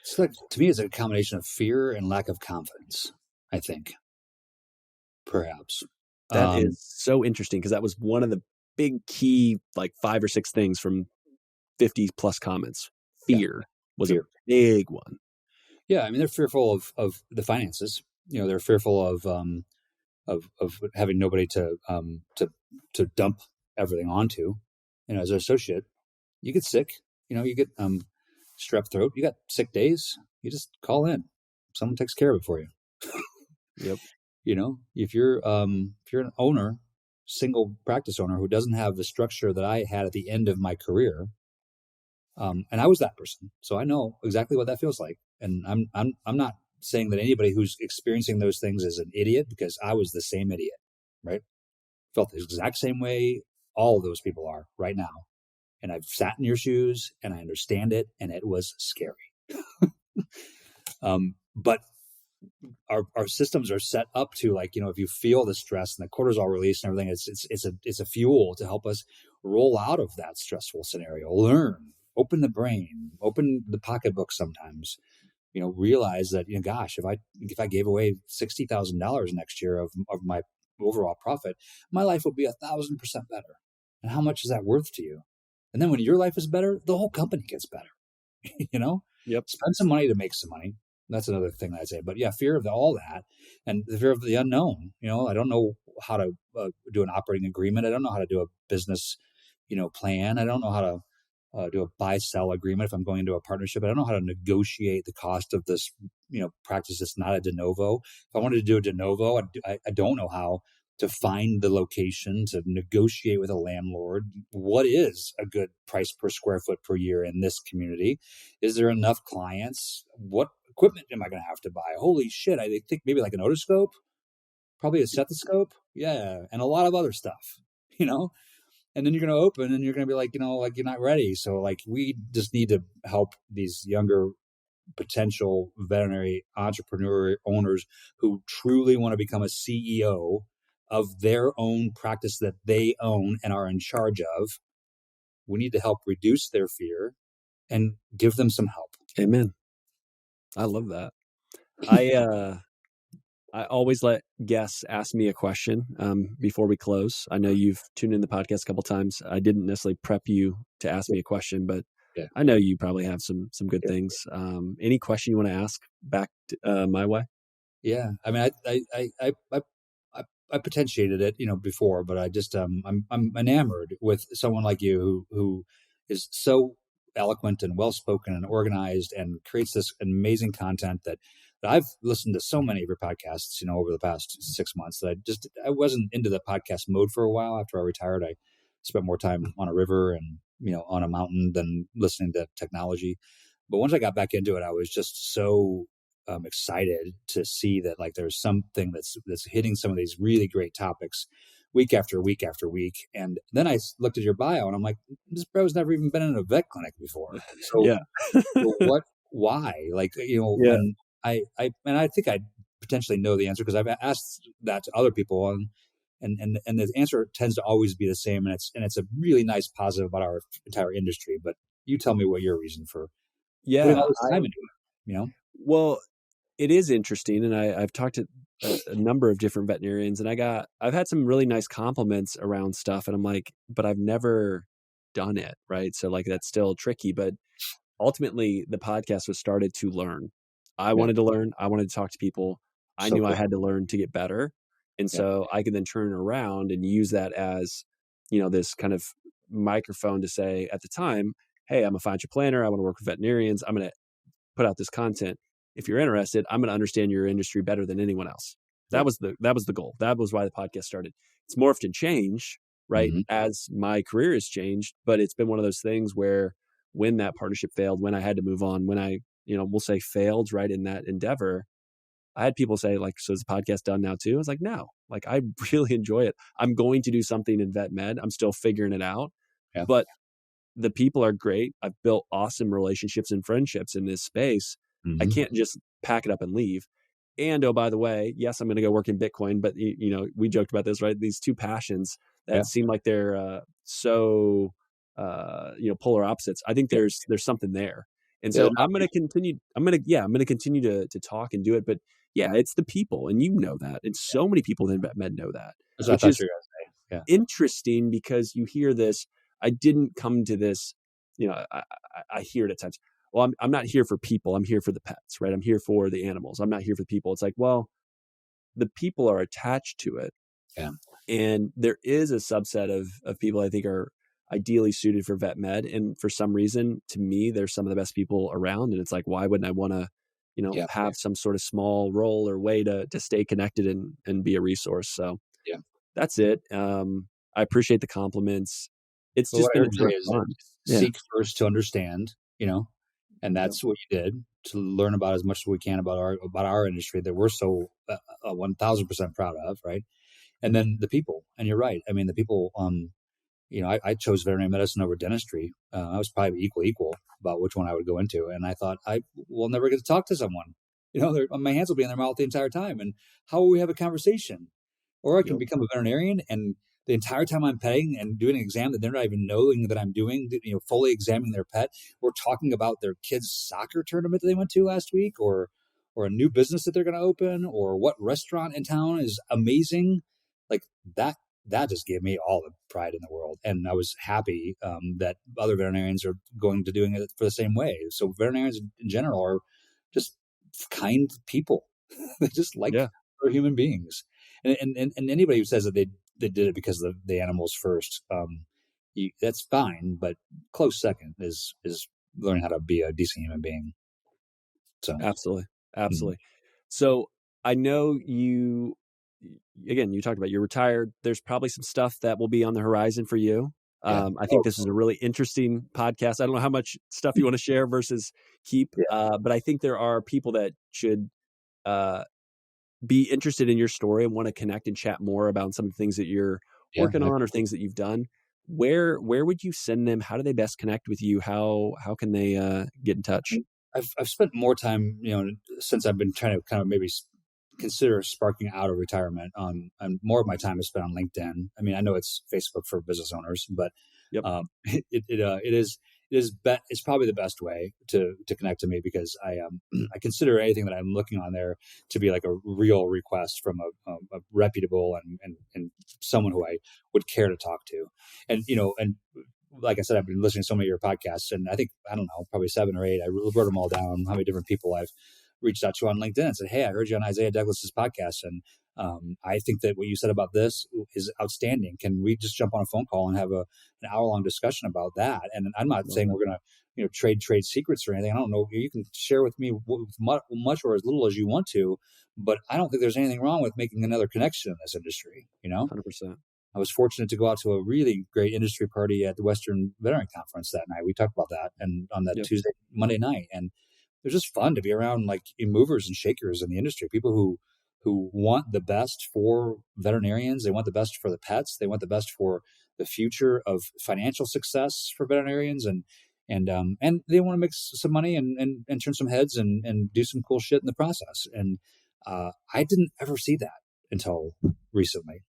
It's like, to me, it's a combination of fear and lack of confidence, I think. Perhaps. That is so interesting, because that was one of the big key, like 5 or 6 things from 50 plus comments. Fear was a big one. Yeah. I mean, they're fearful of the finances. You know, they're fearful of having nobody to dump everything onto. You know, as an associate, you get sick, you know, you get strep throat, you got sick days, you just call in. Someone takes care of it for you. Yep. You know, if you're an owner, single practice owner who doesn't have the structure that I had at the end of my career, and I was that person, so I know exactly what that feels like. And I'm not saying that anybody who's experiencing those things is an idiot, because I was the same idiot, right? Felt the exact same way all of those people are right now. And I've sat in your shoes and I understand it, and it was scary. But our systems are set up to, like, you know, if you feel the stress and the cortisol release and everything, it's a fuel to help us roll out of that stressful scenario, learn, open the brain, open the pocketbook sometimes, you know, realize that, you know, gosh, if I gave away $60,000 next year of my overall profit, my life would be 1,000% better. And how much is that worth to you? And then when your life is better, the whole company gets better. You know, spend some money to make some money. That's another thing that I'd say. But yeah, fear of all that, and the fear of the unknown. You know, I don't know how to do an operating agreement. I don't know how to do a business, you know, plan. I don't know how to do a buy-sell agreement if I'm going into a partnership. I don't know how to negotiate the cost of this, you know, practice that's not a de novo. If I wanted to do a de novo, I don't know how to find the location, to negotiate with a landlord. What is a good price per square foot per year in this community? Is there enough clients? What equipment am I going to have to buy? Holy shit. I think maybe like an otoscope, probably a stethoscope. Yeah. And a lot of other stuff, you know? And then you're going to open and you're going to be like, you know, like, you're not ready. So like, we just need to help these younger potential veterinary entrepreneur owners who truly want to become a CEO of their own practice that they own and are in charge of. We need to help reduce their fear and give them some help. Amen. I love that. I always let guests ask me a question before we close. I know you've tuned in the podcast a couple of times. I didn't necessarily prep you to ask me a question, but I know you probably have some good things. Any question you want to ask back my way? Yeah, I mean, I potentiated it, you know, before, but I just I'm enamored with someone like you who is so eloquent and well spoken and organized and creates this amazing content that I've listened to so many of your podcasts, you know, over the past 6 months that I wasn't into the podcast mode for a while. After I retired, I spent more time on a river and, you know, on a mountain than listening to technology. But once I got back into it, I was just so excited to see that, like, there's something that's hitting some of these really great topics week after week after week. And then I looked at your bio and I'm like, this bro's never even been in a vet clinic before. So, so why? Like, you know, and I think I potentially know the answer, because I've asked that to other people, and the answer tends to always be the same. And it's a really nice positive about our entire industry. But you tell me what your reason for putting all this time into it, you know? Well, it is interesting. And I've talked to a number of different veterinarians, and I've had some really nice compliments around stuff. And I'm like, but I've never done it. Right. So like, that's still tricky, but ultimately the podcast was started to learn. I wanted to learn. I wanted to talk to people. I knew I had to learn to get better. And so I could then turn it around and use that as, you know, this kind of microphone to say at the time, hey, I'm a financial planner. I want to work with veterinarians. I'm going to put out this content. If you're interested, I'm going to understand your industry better than anyone else. That was the goal. That was why the podcast started. It's morphed and changed, right? As my career has changed, but it's been one of those things where when that partnership failed, when I had to move on, when I we'll say failed right in that endeavor, I had people say like, so is the podcast done now too? I was like, no, like I really enjoy it. I'm going to do something in vet med. I'm still figuring it out, Yeah. but the people are great. I've built awesome relationships and friendships in this space. I can't just pack it up and leave. And oh, by the way, yes, I'm going to go work in Bitcoin, but we joked about this, right? These two passions that seem like they're so polar opposites. I think there's something there. And so I'm going to continue. I'm going to continue to talk and do it. But yeah, it's the people, and that, and so many people in vet med know that, which is interesting because you hear this. I didn't come to this. I hear it at times. Well, I'm not here for people. I'm here for the pets, right? I'm here for the animals. I'm not here for the people. It's like, well, the people are attached to it. Yeah. And there is a subset of people I think are ideally suited for vet med. And for some reason, to me, they're some of the best people around. And it's like, why wouldn't I want to, have some sort of small role or way to stay connected and be a resource? So that's it. I appreciate the compliments. It's just been a ton of fun. Seek first to understand, and that's what you did, to learn about as much as we can about our industry that we're so 1,000% proud of, right? And then the people, and you're right. I mean, the people. I chose veterinary medicine over dentistry. I was probably equal about which one I would go into, and I thought I will never get to talk to someone. My hands will be in their mouth the entire time, and how will we have a conversation? Or I can become a veterinarian, and the entire time I'm petting and doing an exam that they're not even knowing that I'm doing, fully examining their pet. We're talking about their kid's soccer tournament that they went to last week, or a new business that they're going to open, or what restaurant in town is amazing. Like that just gave me all the pride in the world. And I was happy that other veterinarians are going to doing it for the same way. So veterinarians in general are just kind people. They just like other human beings. And anybody who says that they did it because of the animals first, that's fine. But close second is learning how to be a decent human being. So absolutely. So I know you talked about you're retired. There's probably some stuff that will be on the horizon for you. I think this is a really interesting podcast. I don't know how much stuff you want to share versus keep, but I think there are people that should be interested in your story and want to connect and chat more about some of the things that you're working on or things that you've done. Where would you send them? How do they best connect with you? How can they get in touch? I've spent more time, since I've been trying to kind of maybe consider sparking out of retirement and more of my time is spent on LinkedIn. I mean, I know it's Facebook for business owners, but it's probably the best way to connect to me, because I consider anything that I'm looking on there to be like a real request from a reputable and someone who I would care to talk to. And like I said, I've been listening to so many of your podcasts, and I think, I don't know, probably 7 or 8. I wrote them all down, how many different people I've reached out to on LinkedIn and said, hey, I heard you on Isaiah Douglas's podcast, and I think that what you said about this is outstanding. Can we just jump on a phone call and have an hour-long discussion about that? And I'm not saying we're going to trade secrets or anything. I don't know. You can share with me much or as little as you want to, but I don't think there's anything wrong with making another connection in this industry. 100%. I was fortunate to go out to a really great industry party at the Western Veterinary Conference that night. We talked about that, and on that Monday night, and it was just fun to be around like movers and shakers in the industry, people who want the best for veterinarians. They want the best for the pets. They want the best for the future of financial success for veterinarians, and they want to make some money and turn some heads and do some cool shit in the process. And I didn't ever see that until recently,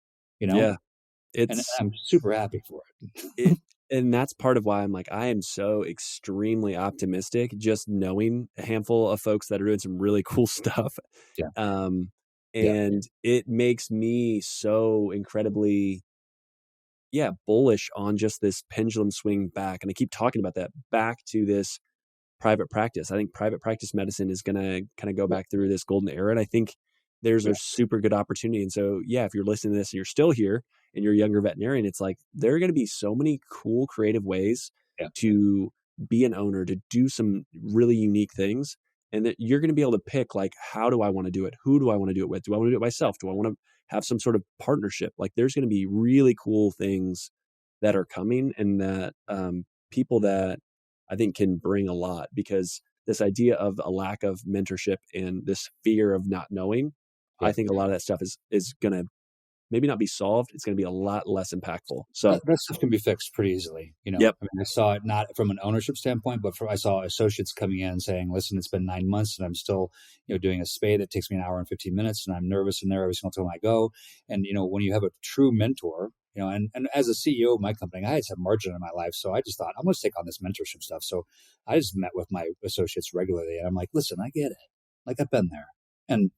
and I'm super happy for it. And that's part of why I'm like, I am so extremely optimistic, just knowing a handful of folks that are doing some really cool stuff. It makes me so incredibly, bullish on just this pendulum swing back. And I keep talking about that, back to this private practice. I think private practice medicine is going to kind of go back through this golden era. And I think there's a super good opportunity. And so, if you're listening to this and you're still here and you're a younger veterinarian, it's like, there are going to be so many cool, creative ways to be an owner, to do some really unique things. And that you're going to be able to pick, like, how do I want to do it? Who do I want to do it with? Do I want to do it myself? Do I want to have some sort of partnership? Like, there's going to be really cool things that are coming, and that people that I think can bring a lot, because this idea of a lack of mentorship and this fear of not knowing, I think a lot of that stuff is going to maybe not be solved. It's going to be a lot less impactful. So that stuff can be fixed pretty easily. Yep. I mean, I saw it not from an ownership standpoint, but I saw associates coming in saying, listen, it's been 9 months and I'm still, doing a spay that takes me an hour and 15 minutes and I'm nervous in there every single time I go. And, when you have a true mentor, and as a CEO of my company, I had some margin in my life. So I just thought, I'm going to take on this mentorship stuff. So I just met with my associates regularly and I'm like, listen, I get it. Like I've been there. And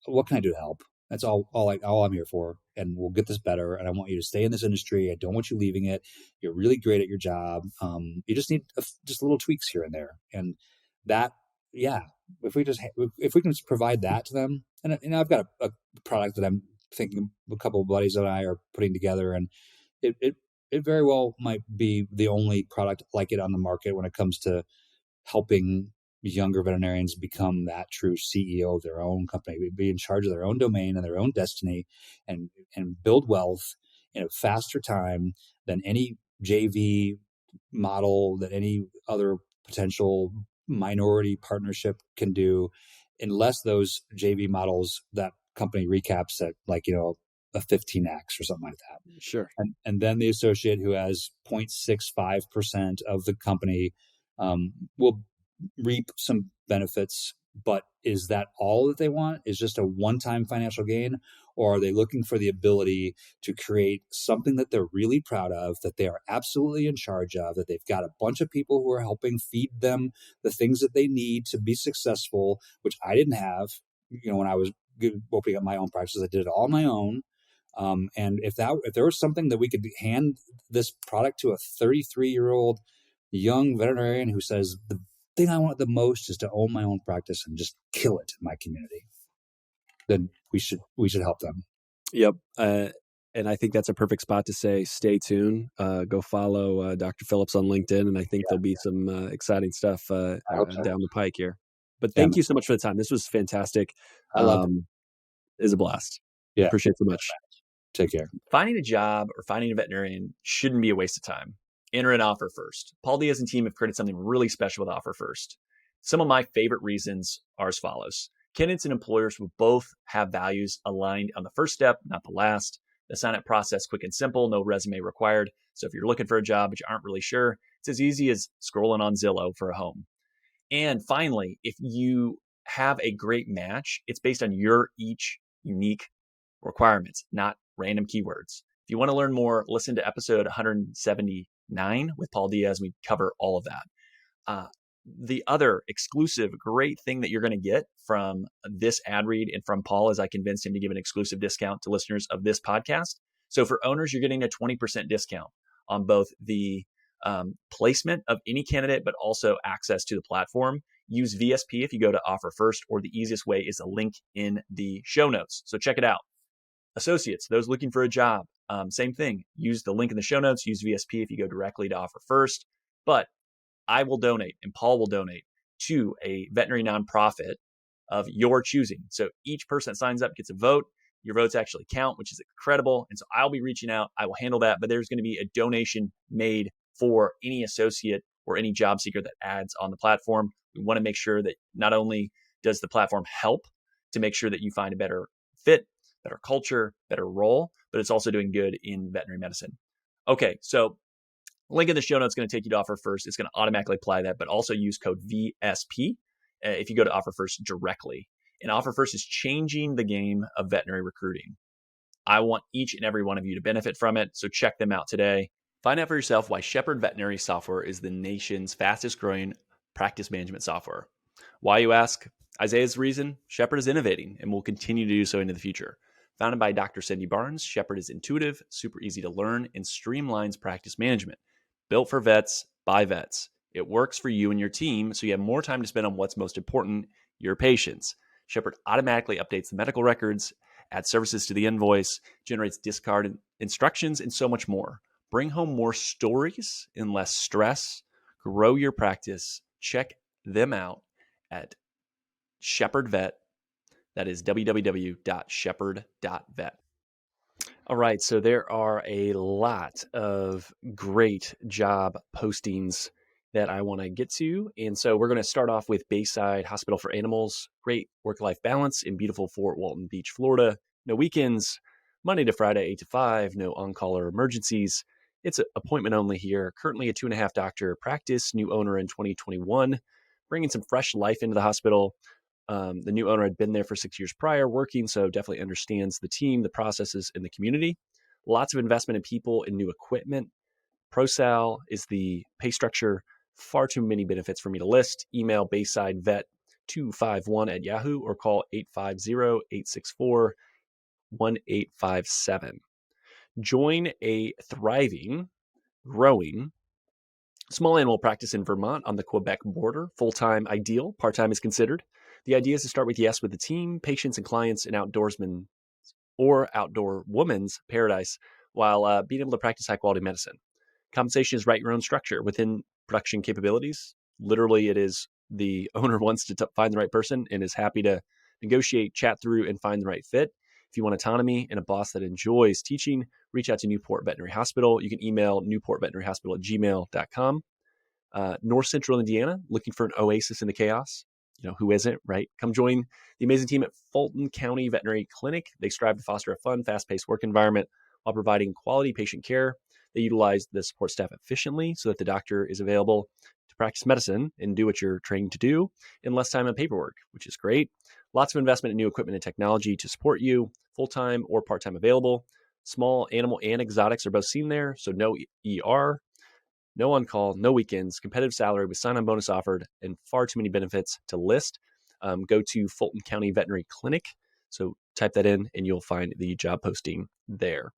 what can I do to help? That's all I'm here for. And we'll get this better. And I want you to stay in this industry. I don't want you leaving it. You're really great at your job. You just need just little tweaks here and there. And that, if we can just provide that to them. And I've got a product that I'm thinking a couple of buddies and I are putting together, and it very well might be the only product like it on the market when it comes to helping younger veterinarians become that true CEO of their own company, be in charge of their own domain and their own destiny, and build wealth in a faster time than any JV model that any other potential minority partnership can do, unless those JV models, that company recaps at a 15x or something like that. Sure. And then the associate who has 0.65% of the company will reap some benefits, but is that all that they want? Is just a one-time financial gain? Or are they looking for the ability to create something that they're really proud of, that they are absolutely in charge of, that they've got a bunch of people who are helping feed them the things that they need to be successful, which I didn't have, when I was opening up my own practice. I did it all on my own. And if there was something that we could hand this product to a 33-year-old young veterinarian who says, the thing I want the most is to own my own practice and just kill it in my community, then we should help them. Yep. And I think that's a perfect spot to say, stay tuned. Go follow Dr. Phillips on LinkedIn. And I think there'll be some exciting stuff down the pike here. But thank you so much for the time. This was fantastic. I love it. It was a blast. Yeah. Appreciate it so much. Take care. Finding a job or finding a veterinarian shouldn't be a waste of time. Enter an Offer First. Paul Diaz and team have created something really special with Offer First. Some of my favorite reasons are as follows. Candidates and employers will both have values aligned on the first step, not the last. The sign-up process quick and simple, no resume required. So if you're looking for a job but you aren't really sure, it's as easy as scrolling on Zillow for a home. And finally, if you have a great match, it's based on your each unique requirements, not random keywords. If you want to learn more, listen to episode 179 with Paul Diaz. We cover all of that. The other exclusive great thing that you're going to get from this ad read and from Paul is I convinced him to give an exclusive discount to listeners of this podcast. So for owners, you're getting a 20% discount on both the placement of any candidate, but also access to the platform. Use VSP if you go to Offer First, or the easiest way is a link in the show notes. So check it out. Associates, those looking for a job, same thing. Use the link in the show notes. Use VSP if you go directly to Offer First. But I will donate and Paul will donate to a veterinary nonprofit of your choosing. So each person that signs up gets a vote. Your votes actually count, which is incredible. And so I'll be reaching out. I will handle that. But there's going to be a donation made for any associate or any job seeker that adds on the platform. We want to make sure that not only does the platform help to make sure that you find a better fit, better culture, better role, but it's also doing good in veterinary medicine. Okay, so link in the show notes is going to take you to Offer First. It's going to automatically apply that, but also use code VSP if you go to Offer First directly. And Offer First is changing the game of veterinary recruiting. I want each and every one of you to benefit from it, so check them out today. Find out for yourself why Shepherd Veterinary Software is the nation's fastest growing practice management software. Why, you ask? Isaiah's reason, Shepherd is innovating and will continue to do so into the future. Founded by Dr. Cindy Barnes, Shepherd is intuitive, super easy to learn, and streamlines practice management. Built for vets, by vets. It works for you and your team, so you have more time to spend on what's most important, your patients. Shepherd automatically updates the medical records, adds services to the invoice, generates discard instructions, and so much more. Bring home more stories and less stress. Grow your practice. Check them out at Shepherd Vet. That is www.shepherd.vet. All right, so there are a lot of great job postings that I want to get to. And so we're going to start off with Bayside Hospital for Animals. Great work-life balance in beautiful Fort Walton Beach, Florida. No weekends, Monday to Friday, 8 to 5, no on-call or emergencies. It's appointment only here. Currently a 2.5 doctor practice, new owner in 2021, bringing some fresh life into the hospital. The new owner had been there for 6 years prior working, so definitely understands the team, the processes, and the community. Lots of investment in people and new equipment. ProSal is the pay structure. Far too many benefits for me to list. Email BaysideVet251@Yahoo or call 850-864-1857. Join a thriving, growing small animal practice in Vermont on the Quebec border. Full-time ideal, part-time is considered. The idea is to start with yes with the team, patients and clients, and outdoorsmen or outdoor woman's paradise while being able to practice high-quality medicine. Compensation is write your own structure within production capabilities. Literally, it is the owner wants to find the right person and is happy to negotiate, chat through, and find the right fit. If you want autonomy and a boss that enjoys teaching, reach out to Newport Veterinary Hospital. You can email newportveterinaryhospital@gmail.com. North Central Indiana, looking for an oasis in the chaos. You know, who isn't, right? Come join the amazing team at Fulton County Veterinary Clinic. They strive to foster a fun, fast-paced work environment while providing quality patient care. They utilize the support staff efficiently so that the doctor is available to practice medicine and do what you're trained to do in less time and paperwork, which is great. Lots of investment in new equipment and technology to support you, full-time or part-time available. Small animal and exotics are both seen there, so no ER, no on-call, no weekends, competitive salary with sign-on bonus offered, and far too many benefits to list. Go to Fulton County Veterinary Clinic. So type that in and you'll find the job posting there.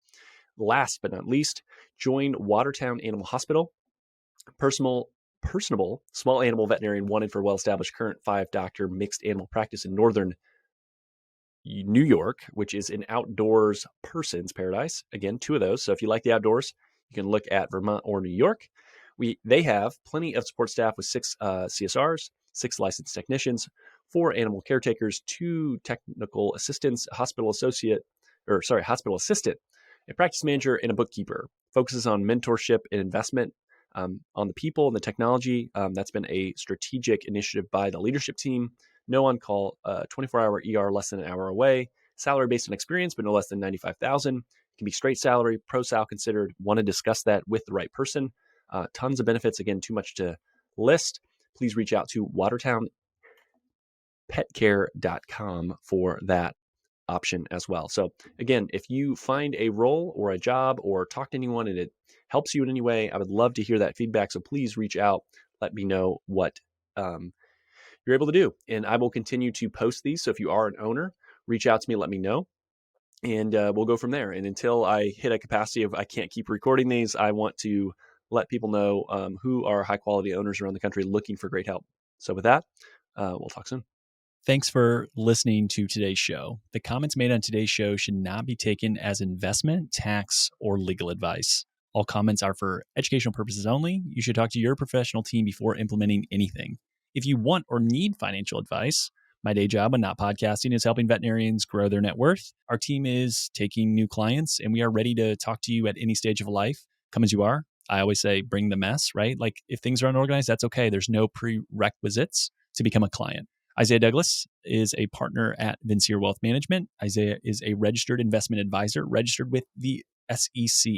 Last but not least, join Watertown Animal Hospital. Personable, small animal veterinarian wanted for well-established current 5-doctor mixed animal practice in northern New York, which is an outdoors person's paradise. Again, 2 of those. So if you like the outdoors, you can look at Vermont or New York. They have plenty of support staff with 6 CSRs, 6 licensed technicians, 4 animal caretakers, 2 technical assistants, hospital assistant, a practice manager, and a bookkeeper. Focuses on mentorship and investment on the people and the technology. That's been a strategic initiative by the leadership team. No on-call, 24-hour ER less than an hour away. Salary based on experience, but no less than $95,000. Can be straight salary, pro-sal considered. Want to discuss that with the right person. Tons of benefits. Again, too much to list. Please reach out to WatertownPetCare.com for that option as well. So again, if you find a role or a job or talk to anyone and it helps you in any way, I would love to hear that feedback. So please reach out. Let me know what you're able to do. And I will continue to post these. So if you are an owner, reach out to me, let me know. And we'll go from there. And until I hit a capacity of I can't keep recording these, I want to let people know who are high quality owners around the country looking for great help. So with that, we'll talk soon. Thanks for listening to today's show. The comments made on today's show should not be taken as investment, tax, or legal advice. All comments are for educational purposes only. You should talk to your professional team before implementing anything. If you want or need financial advice, my day job and not podcasting is helping veterinarians grow their net worth. Our team is taking new clients, and we are ready to talk to you at any stage of life. Come as you are. I always say, bring the mess, right? Like if things are unorganized, that's okay. There's no prerequisites to become a client. Isaiah Douglas is a partner at Vincier Wealth Management. Isaiah is a registered investment advisor, registered with the SEC.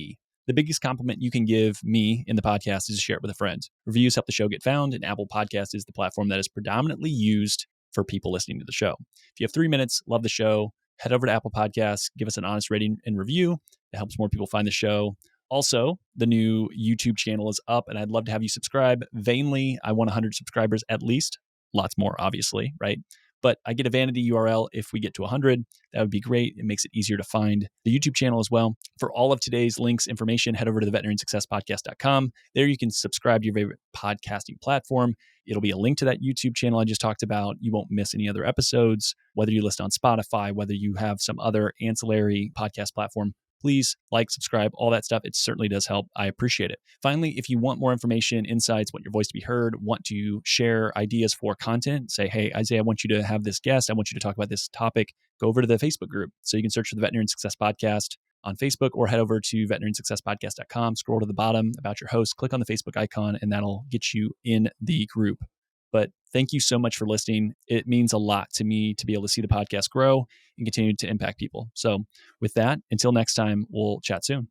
The biggest compliment you can give me in the podcast is to share it with a friend. Reviews help the show get found, and Apple Podcast is the platform that is predominantly used for people listening to the show. If you have 3 minutes, love the show, head over to Apple Podcasts, give us an honest rating and review. It helps more people find the show. Also, the new YouTube channel is up, and I'd love to have you subscribe. Vainly, I want 100 subscribers at least. Lots more, obviously, right? But I get a vanity URL if we get to 100. That would be great. It makes it easier to find the YouTube channel as well. For all of today's links, information, head over to the veterinariansuccesspodcast.com. There you can subscribe to your favorite podcasting platform. It'll be a link to that YouTube channel I just talked about. You won't miss any other episodes, whether you list on Spotify, whether you have some other ancillary podcast platform. Please like, subscribe, all that stuff. It certainly does help. I appreciate it. Finally, if you want more information, insights, want your voice to be heard, want to share ideas for content, say, hey, Isaiah, I want you to have this guest. I want you to talk about this topic. Go over to the Facebook group. So you can search for the Veterinarian Success Podcast. on Facebook, or head over to veterinariansuccesspodcast.com, scroll to the bottom about your host, click on the Facebook icon, and that'll get you in the group. But thank you so much for listening. It means a lot to me to be able to see the podcast grow and continue to impact people. So with that, until next time, we'll chat soon.